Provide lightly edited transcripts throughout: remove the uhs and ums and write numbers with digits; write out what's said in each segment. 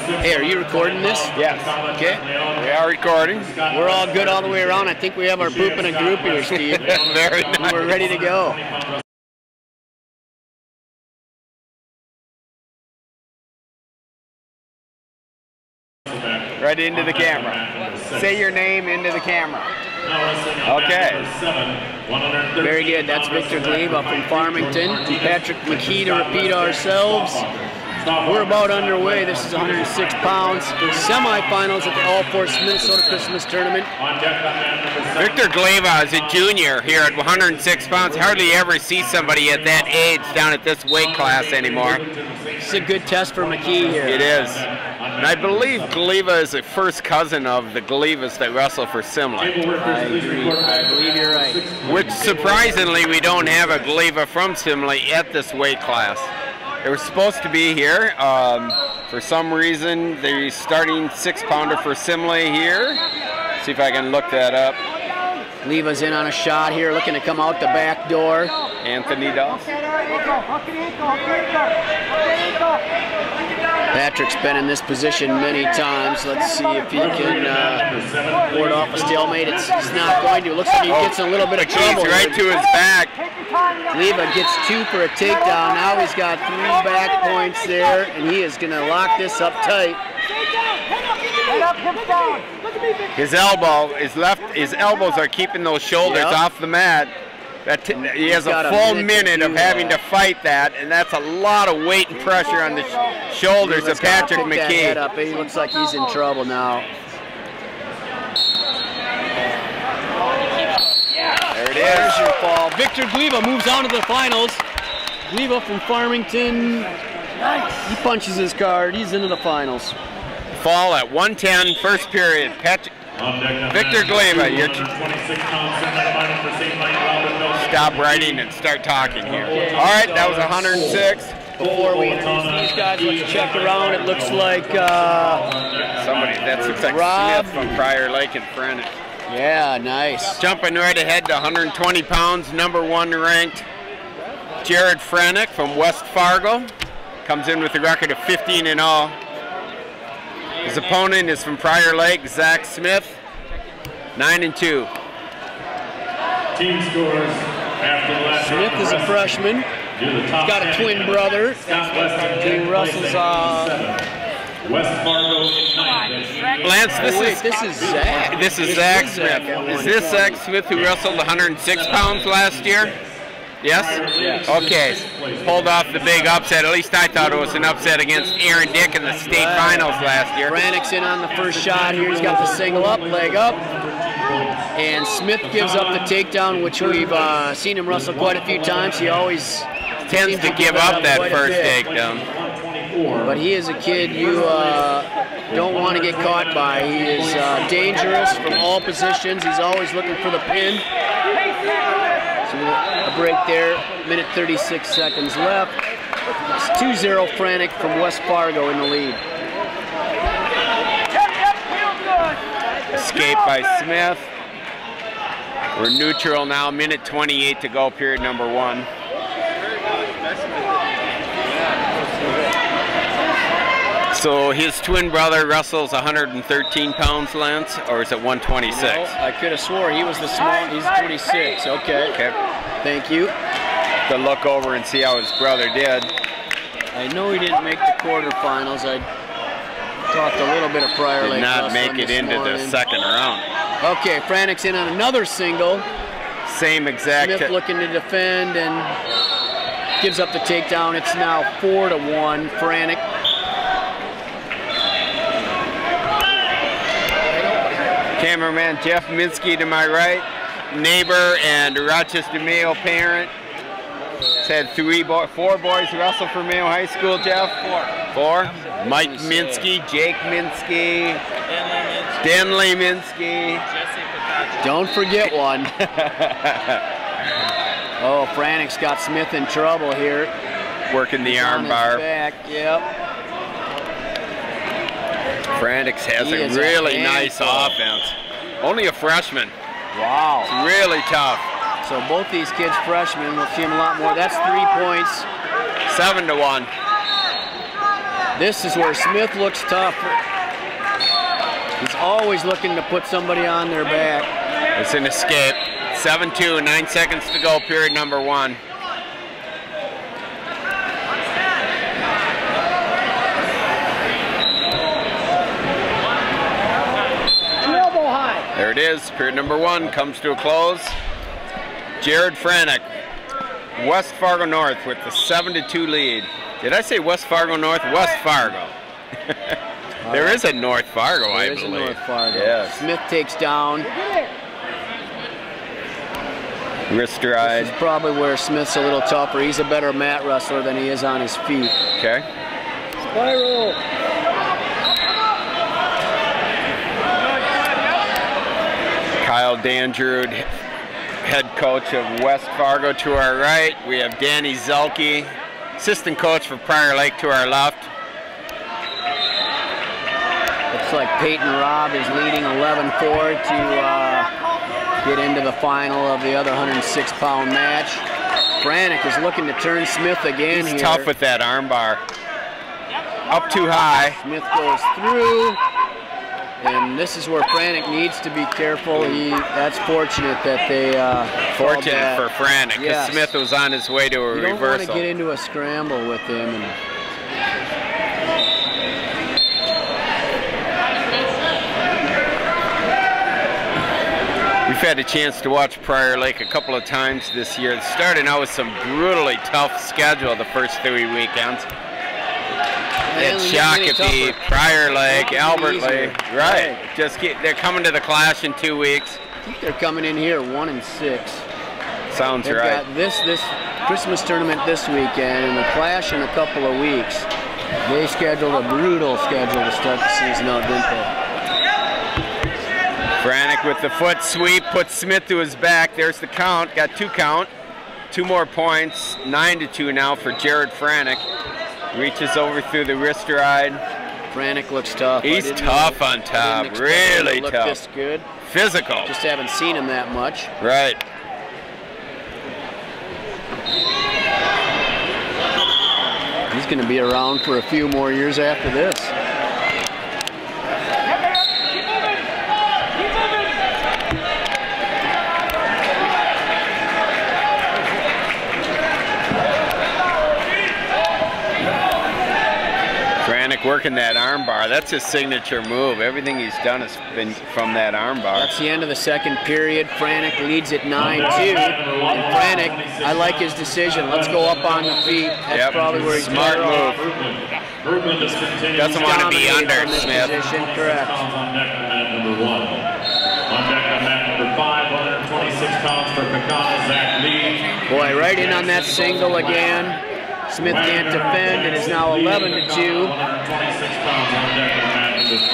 Hey, are you recording this? Yes. Okay. We are recording. We're all good all the way around. I think we have our poop in a group here, Steve. Very nice. We're ready to go. Right into the camera. Say your name into the camera. Okay. Very good. That's Victor Gleva from Farmington. Patrick McKee to repeat ourselves. We're about underway. This is 106 pounds. Semifinals at the All-Force Minnesota Christmas Tournament. Victor Gleva is a junior here at 106 pounds. Hardly ever see somebody at that age down at this weight class anymore. It's a good test for McKee here. It is. And I believe Gleva is a first cousin of the Glevas that wrestle for Simla. I agree. I believe you're right. Which surprisingly we don't have a Gleva from Simla at this weight class. They were supposed to be here. For some reason, the starting 6-pounder for Simla here. See if I can look that up. Gleva's in on a shot here, looking to come out the back door. Anthony does. Patrick's been in this position many times. Let's see if he can ward off a stalemate. He's not going to. It looks like he gets in a little bit of trouble. He's right to his back. Gleva gets 2 for a takedown. Now he's got 3 back points there, and he is going to lock this up tight. His elbow is left. His elbows are keeping those shoulders off the mat. He has a full minute of having to fight that, and that's a lot of weight and pressure on the shoulders of Patrick McKee. He looks like he's in trouble now. There it is. There's your fall. Victor Gleva moves on to the finals. Gleva from Farmington. Nice. He punches his card. He's into the finals. Fall at 110, first period. Victor Gleva, you're stop writing and start talking here. All right, that was 106. Before we introduce these guys, let's check around. It looks like somebody that looks like Rob Smith from Prior Lake and French. Yeah, nice. Jumping right ahead to 120 pounds, #1 ranked Jared Franick from West Fargo. Comes in with a record of 15-0. His opponent is from Prior Lake, Zach Smith, 9-2. Team scores after the last Smith is a freshman. He's got a twin brother. He wrestles West Fargo in 9. Lance, this is Zach. This is Zach Smith. Is this Zach Smith who wrestled 106 pounds last year? Yes? Yes. Okay. Pulled off the big upset. At least I thought it was an upset against Aaron Dick in the state finals last year. Franick's in on the first shot here. He's got the single up, leg up. And Smith gives up the takedown, which we've seen him wrestle quite a few times. He always tends to give up that first takedown. But he is a kid you don't want to get caught by. He is dangerous from all positions. He's always looking for the pin. So a break there, minute 36 seconds left. It's 2-0 Franick from West Fargo in the lead. Escape by Smith. We're neutral now, minute 28 to go, period #1. So his twin brother wrestles 113 pounds, Lance, or is it 126? No, I could have swore he was the small. He's 26. Okay. Thank you. To look over and see how his brother did. I know he didn't make the quarterfinals. I talked a little bit of Prior Lake. Did not make it into the second round. Okay, Franick's in on another single. Same exact. Smith looking to defend and gives up the takedown. It's now 4-1 Franick. Cameraman Jeff Minsky to my right, neighbor and Rochester Mayo parent. He's had 4 boys wrestle for Mayo High School, Jeff? 4. Mike Minsky, Jake Minsky, Denley Minsky. Don't forget one. Oh, Franick's got Smith in trouble here. Working the arm bar. Back. Yep. Franick has a really nice offense. Only a freshman. Wow. It's really tough. So both these kids freshmen, we'll see them a lot more. That's 3 points. 7-1. This is where Smith looks tough. He's always looking to put somebody on their back. It's an escape. 7-2, 9 seconds to go, period number 1. There it is, period number 1 comes to a close. Jared Franek, West Fargo North with the 7-2 lead. Did I say West Fargo North? West Fargo. There is a North Fargo, I believe. There is a North Fargo. Yes. Smith takes down. Wrist ride. This is probably where Smith's a little tougher. He's a better mat wrestler than he is on his feet. Okay. Spiral. Kyle Dangerud, head coach of West Fargo, to our right. We have Danny Zelke, assistant coach for Prior Lake, to our left. Looks like Peyton Robb is leading 11-4 to get into the final of the other 106-pound match. Franek is looking to turn Smith again. He's here. tough with that arm bar. Up too high. Smith goes through. And this is where Franek needs to be careful. That's fortunate that they fortunate for Franek, because yes. Smith was on his way to a reversal. You don't want to get into a scramble with him. We've had a chance to watch Prior Lake a couple of times this year. Starting out with some brutally tough schedule the first 3 weekends. And Shakopee, Prior Lake, Albert Lake, right? Just they're coming to the Clash in 2 weeks. I think they're coming in here 1-6. Sounds They've right. Got this Christmas tournament this weekend and the Clash in a couple of weeks. They scheduled a brutal schedule to start the season out, didn't they? Franek with the foot sweep puts Smith to his back. There's the count. Got 2 count. 2 more points. 9-2 now for Jared Franek. Reaches over through the wrist ride. Franek looks tough. He's tough on top, really tough. This good. Physical. Just haven't seen him that much. Right. He's going to be around for a few more years after this. Working that arm bar. That's his signature move. Everything he's done has been from that arm bar. That's the end of the second period. Franek leads at 9-2. And Franek, I like his decision. Let's go up on the feet. That's probably where he's smart move. Doesn't want to be under Smith. Position. Correct. On deck on mat number 1. On deck on mat number 5, 126 pounds for Pecana, Zach Lee. Boy, right in on that single again. Smith can't defend. It is now 11-2.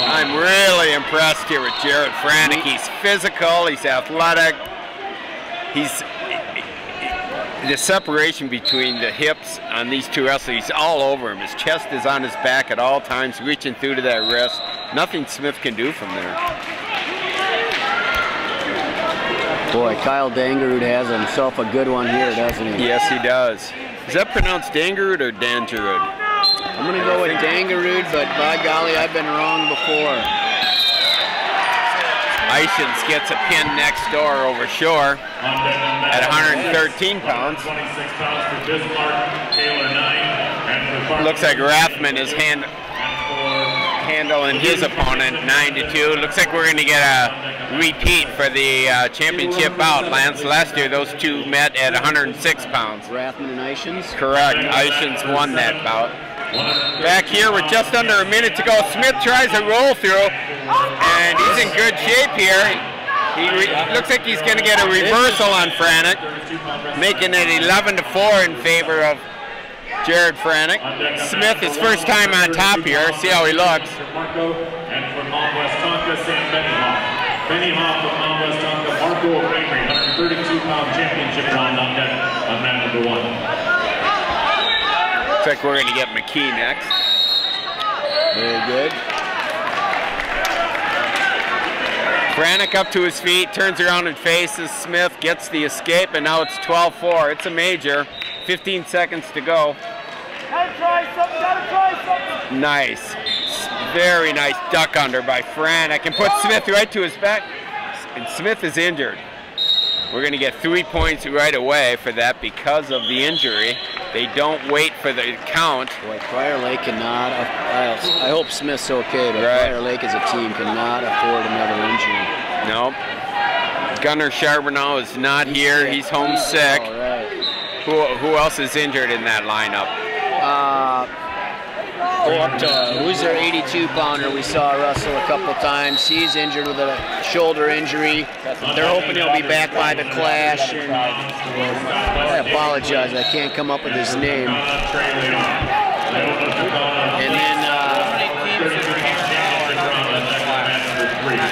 I'm really impressed here with Jared Franek. He's physical, he's athletic. The separation between the hips on these 2 wrestlers, he's all over him. His chest is on his back at all times, reaching through to that wrist. Nothing Smith can do from there. Boy, Kyle Dangerud has himself a good one here, doesn't he? Yes, he does. Is that pronounced Dangerud or Dangerud? I'm going to go with Dangerud, but by golly, I've been wrong before. Ishins gets a pin next door over Shore at 113 pounds. 26 pounds for Bismarck, Taylor 9. Looks like Rathman is handling his opponent 9-2. Looks like we're going to get a repeat for the championship bout. Lance, last year those 2 met at 106 pounds. Rathman and Ishins? Correct. Ishins won that bout. Back here with just under a minute to go. Smith tries a roll through, and he's in good shape here. He looks like he's going to get a reversal on Franek, making it 11-4 in favor of Jared Franek. Smith, his first time on top here. See how he looks. And from Mount West Tonka, Sam Bennyhoff. Bennyhoff from Mount West Tonka, Marco O'Reilly, 132-pound championship round on deck on mat number 1. Looks like we're going to get McKee next. Very good. Franek up to his feet, turns around and faces Smith, gets the escape, and now it's 12-4. It's a major. 15 seconds to go. Gotta try something, gotta try something. Nice. Very nice duck under by Franek and put Smith right to his back. And Smith is injured. We're going to get 3 points right away for that because of the injury. They don't wait for the count. Boy, Prior Lake cannot, I hope Smith's okay, but Prior Lake as a team cannot afford another injury. Nope. Gunnar Charbonneau is not here. He's homesick. All right. Who else is injured in that lineup? Up to, who's their 82-pounder? We saw Russell a couple times. He's injured with a shoulder injury. They're hoping he'll be back by the clash. And I apologize, I can't come up with his name. And then,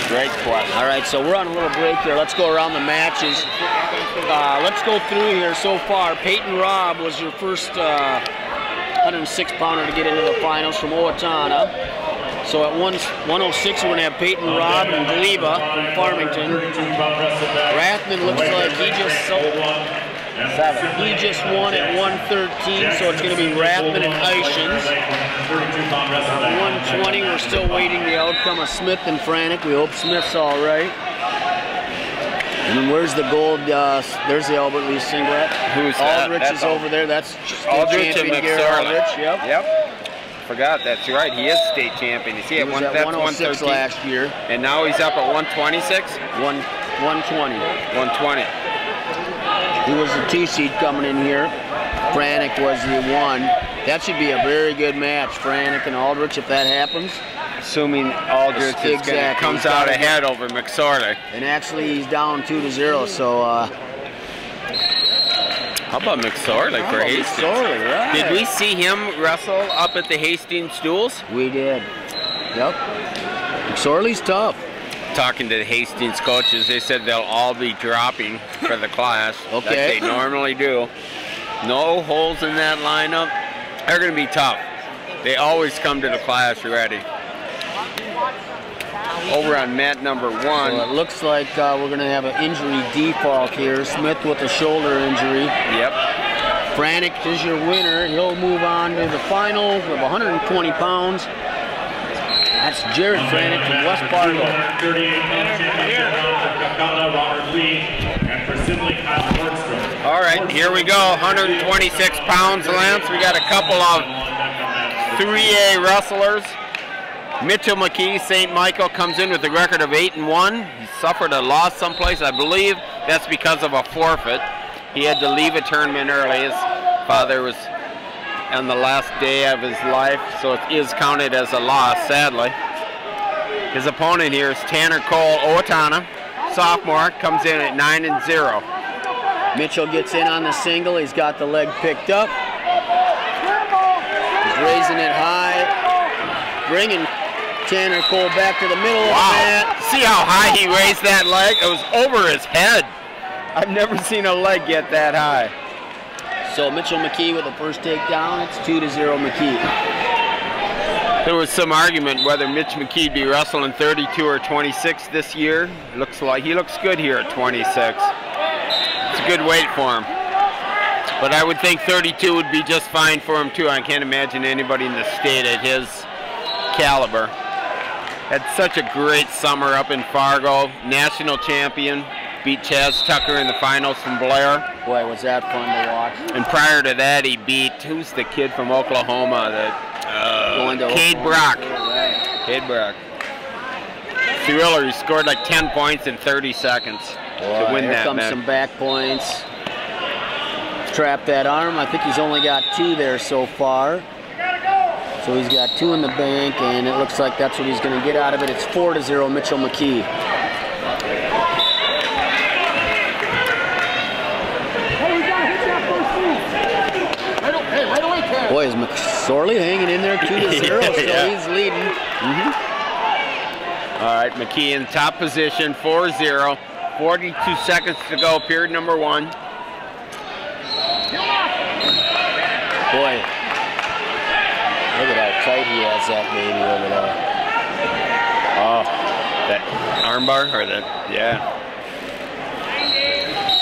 great question. All right, so we're on a little break here. Let's go around the matches. Let's go through here so far. Peyton Robb was your first 106-pounder to get into the finals from Owatonna. So at 106, we're going to have Peyton Robb and Gleba from Farmington. Rathman looks like he just won at 113, so it's going to be Rathman and Ishins. 120, we're still waiting the outcome of Smith and Franek. We hope Smith's all right. And then where's the gold? There's the Albert Lee singlet. Who's that? Aldrich is over there. That's Aldrich and Aldrich. Yep. Forgot. That's right. He is state champion. Is he at 106 last year? And now he's up at 126. 120. 120. He was the 2 seed coming in here. Franek was the 1. That should be a very good match, Franek and Aldrich, if that happens. Assuming Aldrich comes out ahead over McSorley. And actually, he's down 2-0. So. How about McSorley for Hastings? McSorley, right. Did we see him wrestle up at the Hastings Stools? We did. Yep. McSorley's tough. Talking to the Hastings coaches, they said they'll all be dropping for the class. Okay. Like they normally do. No holes in that lineup. They're going to be tough. They always come to the class ready. Over on mat number 1. Well, it looks like we're going to have an injury default here. Smith with a shoulder injury. Yep. Franek is your winner. He'll move on to the finals with 120 pounds. That's Jared Franek from West Fargo. All right, here we go. 126 pounds, Lance. We got a couple of 3A wrestlers. Mitchell McKee, St. Michael, comes in with a record of 8-1. He suffered a loss someplace. I believe that's because of a forfeit. He had to leave a tournament early. His father was on the last day of his life, so it is counted as a loss, sadly. His opponent here is Tanner Cole, Owatonna, sophomore, comes in at 9-0. Mitchell gets in on the single. He's got the leg picked up. He's raising it high, bringing Tanner Cole back to the middle of the mat. See how high he raised that leg? It was over his head. I've never seen a leg get that high. So Mitchell McKee with the first takedown. It's 2-0 McKee. There was some argument whether Mitch McKee'd be wrestling 32 or 26 this year. Looks like he looks good here at 26. It's a good weight for him. But I would think 32 would be just fine for him too. I can't imagine anybody in the state at his caliber. Had such a great summer up in Fargo. National champion. Beat Chaz Tucker in the finals from Blair. Boy, was that fun to watch. And prior to that, he beat, who's the kid from Oklahoma? Cade Brock. Cade Brock. Thriller, he scored like 10 points in 30 seconds to win that match. Here comes some back points. Trap that arm. I think he's only got 2 there so far. So he's got 2 in the bank, and it looks like that's what he's going to get out of it. It's 4-0 Mitchell McKee. Boy, is McSorley hanging in there 2-0, so he's leading. All right, McKee in top position, 4-0. 42 seconds to go, period number 1. Boy, look at how tight he has that baby over there. Oh, that armbar, or that, yeah.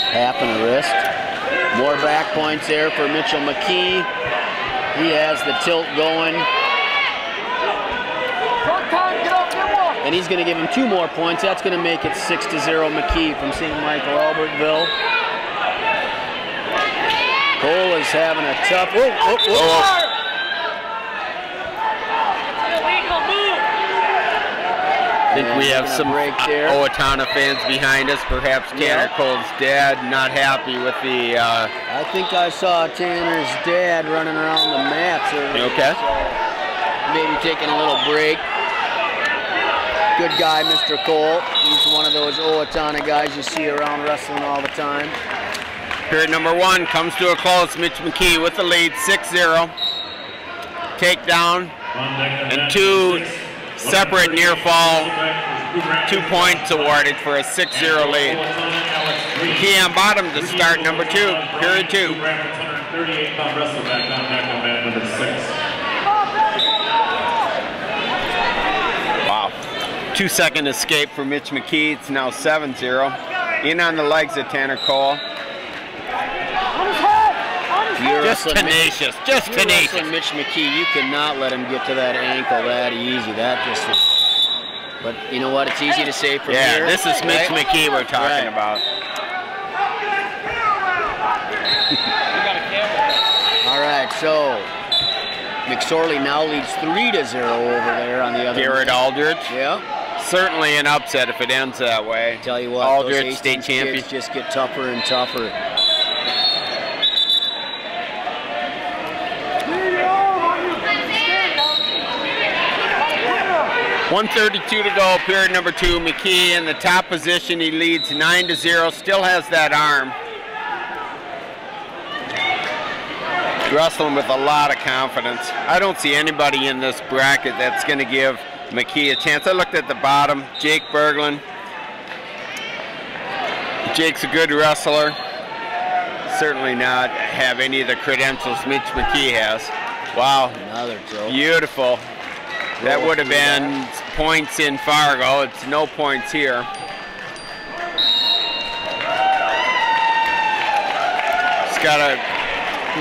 Half and a wrist. More back points there for Mitchell McKee. He has the tilt going. And he's going to give him 2 more points. That's going to make it 6-0 McKee from St. Michael Albertville. Cole is having a tough... I think we have some Owatonna fans behind us. Perhaps Tanner Cole's dad not happy with the... I think I saw Tanner's dad running around the mats earlier. Okay. So maybe taking a little break. Good guy, Mr. Cole. He's one of those Owatonna guys you see around wrestling all the time. Period number 1 comes to a close. Mitch McKee with the lead, 6-0. Takedown and 2 separate near fall, 2 points awarded for a 6-0 lead. McKee on bottom to start number 2, period 2. 138-pound wrestle back on mat number 6. Wow. 2-second escape for Mitch McKee. It's now 7-0. In on the legs of Tanner Cole. Just tenacious, just tenacious. Mitch McKee, you cannot let him get to that ankle that easy. That just is, but you know what? It's easy to say from here. Yeah, this is Mitch McKee we're talking about. All right, so McSorley now leads 3-0 over there on the other. Garrett Aldrich. Yeah. Certainly an upset if it ends that way. Tell you what, Aldrich, state champion. Just get tougher and tougher. 1:32 to go, period number 2. McKee in the top position. He leads 9-0. Still has that arm. Wrestling with a lot of confidence. I don't see anybody in this bracket that's going to give McKee a chance. I looked at the bottom. Jake Berglund. Jake's a good wrestler. Certainly not have any of the credentials Mitch McKee has. Wow. Another joke. Beautiful. That would have been points in Fargo. It's no points here. It's got a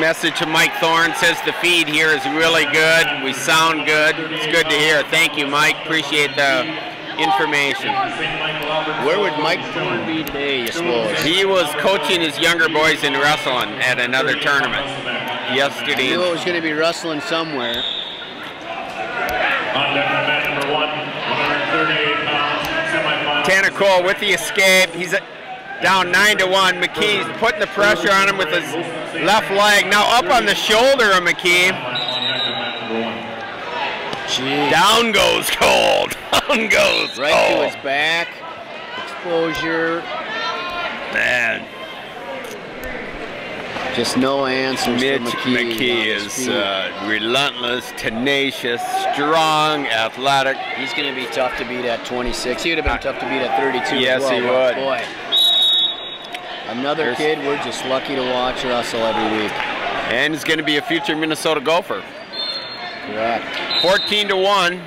message from Mike Thorne. Says the feed here is really good. We sound good. It's good to hear. Thank you, Mike. Appreciate the information. Where would Mike Thorne be today, you suppose? He was coaching his younger boys in wrestling at another tournament yesterday. He knew it was going to be wrestling somewhere. On deck, mat number 1, 138 pounds, semifinal. Tanner Cole with the escape. He's down 9-1. McKee's putting the pressure on him with his left leg. Now up on the shoulder of McKee. Jeez. Down goes Cole. Down goes right Cole. to his back. Exposure. Man. Just no answers. Mitch for McKee is relentless, tenacious, strong, athletic. He's going to be tough to beat at 26. He would have been tough to beat at 32 yes, as well. He would. Boy. Another kid we're just lucky to watch wrestle every week. And he's going to be a future Minnesota Gopher. Correct. 14-1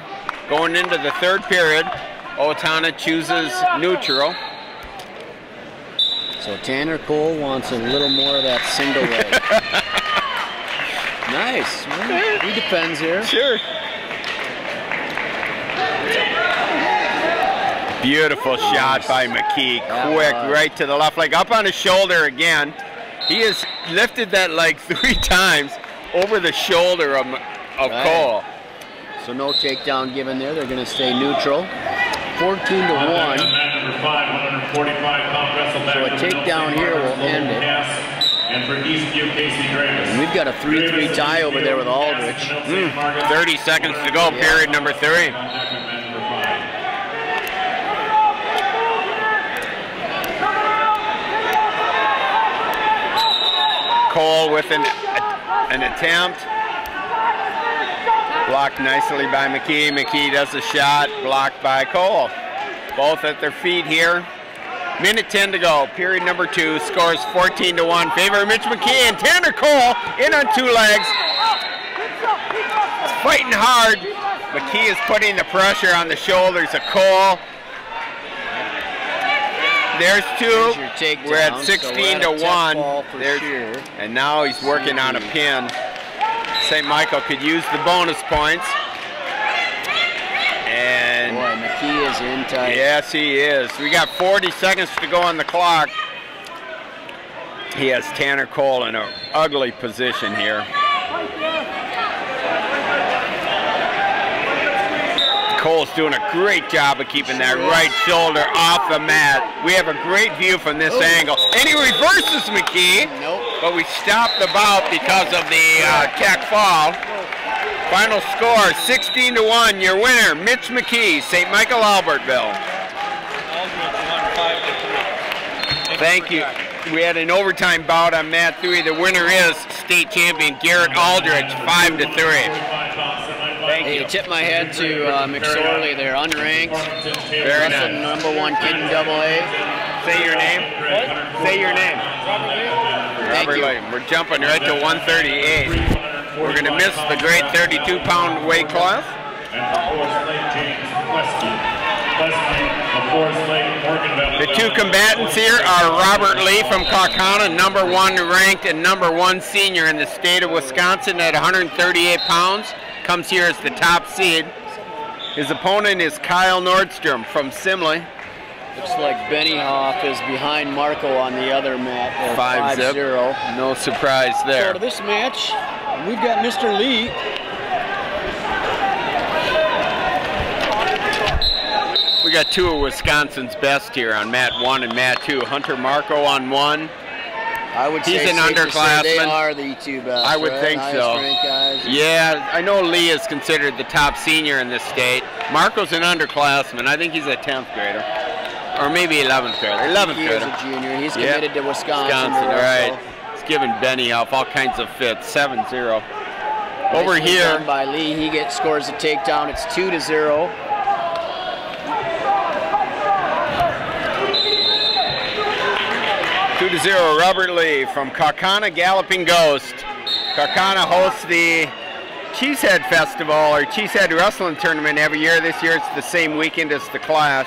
going into the 3rd period. Owatonna chooses neutral. So Tanner Cole wants a little more of that single leg. Nice. Well, he depends here. Sure. Beautiful shot by McKee. Quick, right to the left leg. Up on his shoulder again. He has lifted that leg 3 times over the shoulder of Cole. So no takedown given there. They're going to stay neutral. 14-1. So a takedown here will end it. And for Eastview, Casey Dravis. And we've got a 3-3 tie over there with Aldrich. 30 seconds to go, period number 3. Cole with an attempt. Blocked nicely by McKee. McKee does a shot, blocked by Cole. Both at their feet here. Minute 10 to go, period number 2. Scores 14-1. Favor of Mitch McKee and Tanner Cole in on 2 legs. It's fighting hard. McKee is putting the pressure on the shoulders of Cole. There's 2. We're at 16-1. And now he's working on a pin. St. Michael could use the bonus points. And boy, McKee is in tight. Yes, he is. We got 40 seconds to go on the clock. He has Tanner Cole in an ugly position here. Cole's doing a great job of keeping that right shoulder off the mat. We have a great view from this angle. And he reverses McKee, but we stopped the bout because of the tech fall. Final score, 16-1. Your winner, Mitch McKee, St. Michael, Albertville. Thank you. We had an overtime bout on mat 3. The winner is state champion Garrett Aldridge, 5-3. Thank you. Tip my head to McSorley there, unranked. Very nice. #1 kid in AA. Say your name. What? Say your name. Robert Lee. We're jumping right to 138. We're going to miss the great 32-pound weight class. The two combatants here are Robert Lee from Kaukauna, #1 ranked and #1 senior in the state of Wisconsin at 138 pounds. Comes here as the top seed. His opponent is Kyle Nordstrom from Simley. Looks like Benny Hoff is behind Marco on the other mat. 5-0. No surprise there. So to this match, we've got Mr. Lee. We got two of Wisconsin's best here on mat 1 and mat 2. Hunter Marco on 1. I would say he's an underclassman. They are the two best. I would think so. Guys. Yeah, I know Lee is considered the top senior in this state. Marco's an underclassman. I think he's a 10th grader. Or maybe 11th grader. 11th grader. He's a junior. He's committed to Wisconsin. Wisconsin, right. He's giving Benny up all kinds of fits. 7-0. Over here. Done by Lee. He scores a takedown. It's 2-0. Robert Lee from Kaukauna Galloping Ghost. Kaukauna hosts the Cheesehead Festival or Cheesehead Wrestling Tournament every year. This year it's the same weekend as the class.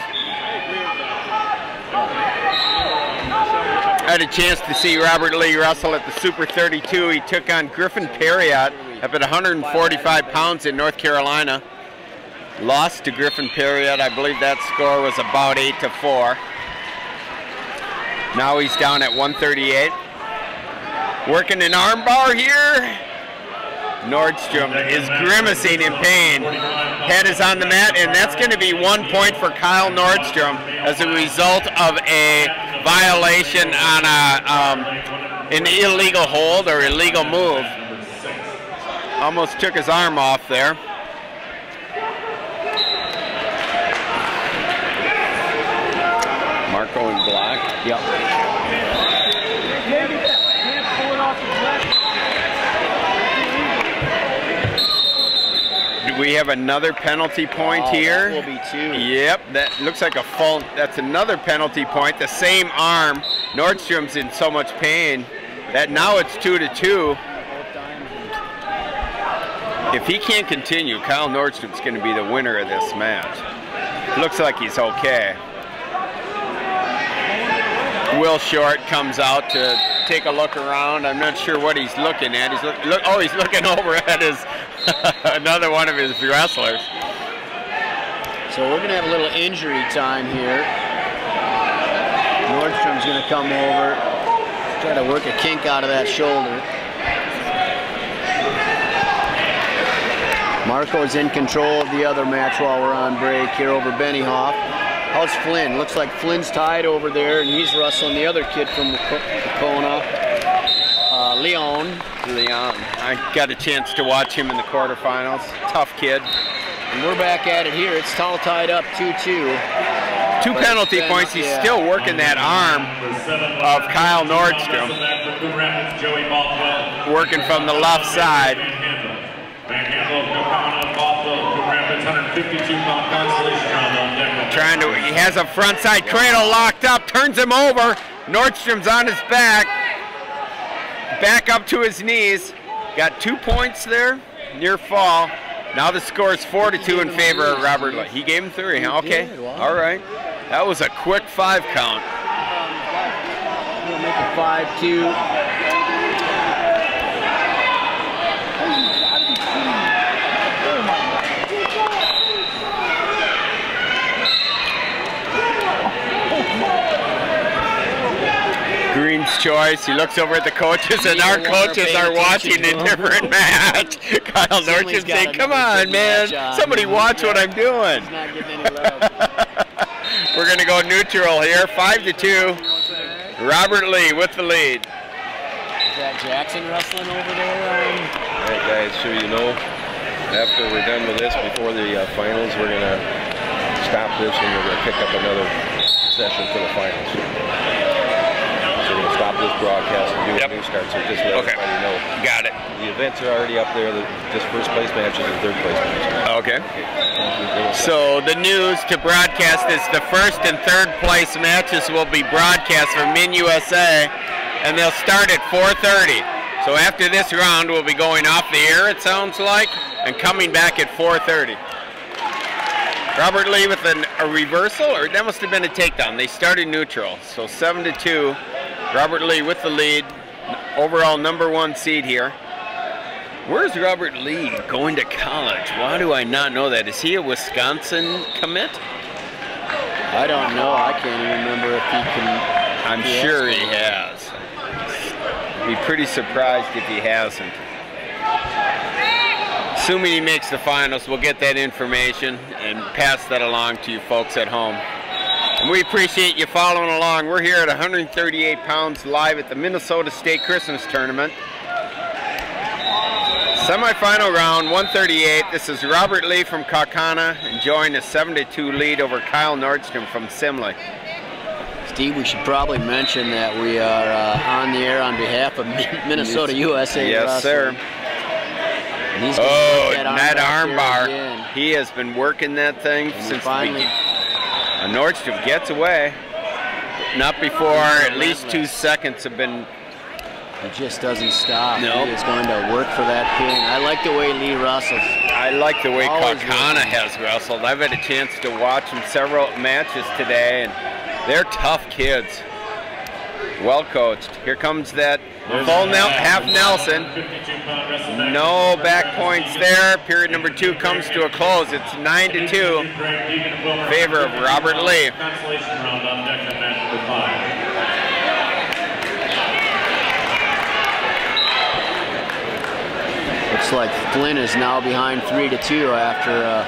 I had a chance to see Robert Lee wrestle at the Super 32. He took on Griffin Perriott up at 145 pounds in North Carolina. Lost to Griffin Perriott. I believe that score was about 8-4. Now he's down at 138. Working an armbar here. Nordstrom is grimacing in pain. Head is on the mat, and that's going to be 1 point for Kyle Nordstrom as a result of a violation on an illegal hold or illegal move. Almost took his arm off there. Marco in black. Yep. Do we have another penalty point here? That will be 2. Yep, that looks like a fault. That's another penalty point. The same arm. Nordstrom's in so much pain that now it's 2-2. If he can't continue, Kyle Nordstrom's going to be the winner of this match. Looks like he's okay. Will Short comes out to take a look around. I'm not sure what he's looking at. He's looking over at his another one of his wrestlers. So we're going to have a little injury time here. Nordstrom's going to come over, try to work a kink out of that shoulder. Marco's in control of the other match while we're on break here over Benny Hoff. How's Flynn? Looks like Flynn's tied over there, and he's wrestling the other kid from Kaukauna, Leon. I got a chance to watch him in the quarterfinals. Tough kid. And we're back at it here. It's all tied up 2-2. 2 penalty points. He's still working that arm of Kyle Nordstrom. Working from the left side. He has a front side cradle locked up, turns him over. Nordstrom's on his back. Back up to his knees. Got 2 points there, near fall. Now the score is 4-2 in favor of Robert Lee. He gave him 3, huh? Okay, all right. That was a quick 5 count. We'll make it 5-2. choice. He looks over at the coaches, and our coaches are watching a different match. Kyle Nordstrom saying, "Come on, man. Somebody watch what I'm doing." He's not getting any love. We're going to go neutral here, 5-2. Robert Lee with the lead. Is that Jackson wrestling over there? All right, guys, so you know, after we're done with this, before the finals, we're going to stop this and we're going to pick up another session for the finals. So we're going to stop this broadcast and do a new start, so just let everybody know. Got it. The events are already up there, just first place matches and third place matches. Okay. So the news to broadcast is the first and third place matches will be broadcast from Min USA, and they'll start at 4:30. So after this round, we'll be going off the air, it sounds like, and coming back at 4:30. Robert Lee with a reversal, or that must have been a takedown. They started neutral, so 7-2. Robert Lee with the lead, overall #1 seed here. Where's Robert Lee going to college? Why do I not know that? Is he a Wisconsin commit? I don't know. I can't even remember if he can. I'm sure he has. Be pretty surprised if he hasn't. Assuming he makes the finals, we'll get that information and pass that along to you folks at home. And we appreciate you following along. We're here at 138 pounds live at the Minnesota State Christmas Tournament. Semi-final round, 138. This is Robert Lee from Kaukauna enjoying a 7-2 lead over Kyle Nordstrom from Simley. Steve, we should probably mention that we are on the air on behalf of Minnesota USA. Yes, sir. And he's that armbar. He has been working that thing since finally. Nordstrom gets away. Not before at least 2 seconds have been. He just doesn't stop. Nope. He is going to work for that pin. I like the way Lee wrestles. I like the way Kaukauna has wrestled. I've had a chance to watch him several matches today, and they're tough kids. Well coached. Here comes that full half Nelson. No back points there. Period #2 comes to a close. It's 9-2 in favor of Robert Lee. Looks like Flynn is now behind 3-2 after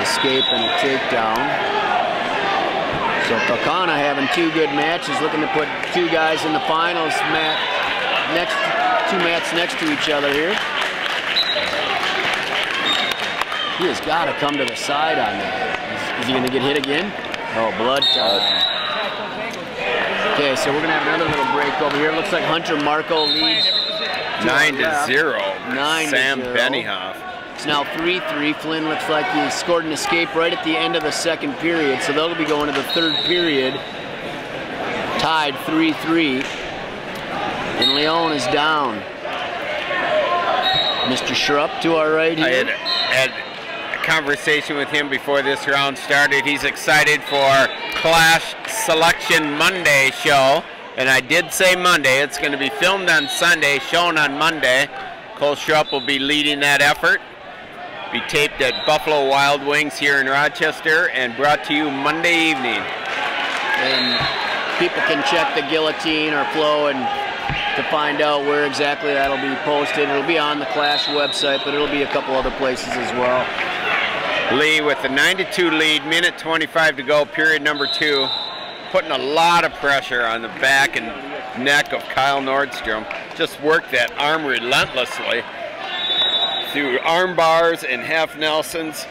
escape and a takedown. So Kaukauna having 2 good matches, looking to put 2 guys in the finals. Two mats next to each other here. He has got to come to the side on that. Is he going to get hit again? Oh, blood time. Okay, so we're going to have another little break over here. Looks like Hunter Marco leads 9-0. 9-0. Sam Benioff. It's now 3-3. Flynn looks like he scored an escape right at the end of the second period, so they'll be going to the third period, tied 3-3. And Leon is down. Mr. Schrupp to our right here. I had a conversation with him before this round started. He's excited for Clash Selection Monday show. And I did say Monday. It's going to be filmed on Sunday, shown on Monday. Cole Schrupp will be leading that effort. Be taped at Buffalo Wild Wings here in Rochester and brought to you Monday evening. And people can check the Guillotine or Flow and to find out where exactly that'll be posted. It'll be on the Clash website, but it'll be a couple other places as well. Lee with the 9-2 lead, minute 25 to go, period #2. Putting a lot of pressure on the back and neck of Kyle Nordstrom. Just worked that arm relentlessly through arm bars and half Nelsons.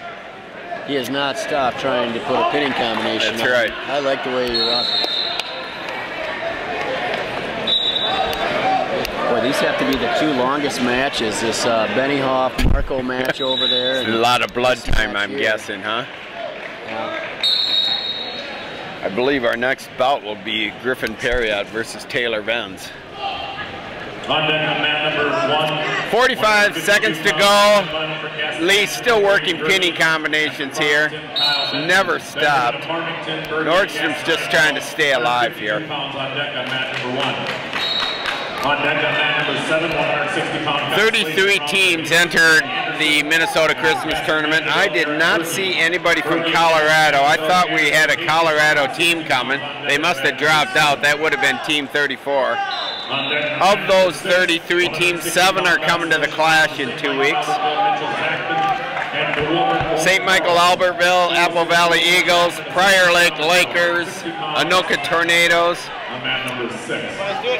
He has not stopped trying to put a pinning combination. That's right. I like the way he wrestles. Boy, these have to be the 2 longest matches. This Benioff-Marco match over there. A lot of blood time, I'm guessing, huh? Yeah. I believe our next bout will be Griffin Perriott versus Taylor Venz. 45 seconds to go. Lee still working pinning combinations here. Never stopped. Nordstrom's just trying to stay alive here. On deck on mat number 7, 160-pound. 33 teams entered the Minnesota Christmas Tournament. I did not see anybody from Colorado. I thought we had a Colorado team coming. They must have dropped out. That would have been Team 34. Of those 33 teams, 7 are coming to the Clash in 2 weeks. St. Michael Albertville, Apple Valley Eagles, Prior Lake Lakers, Anoka Tornadoes,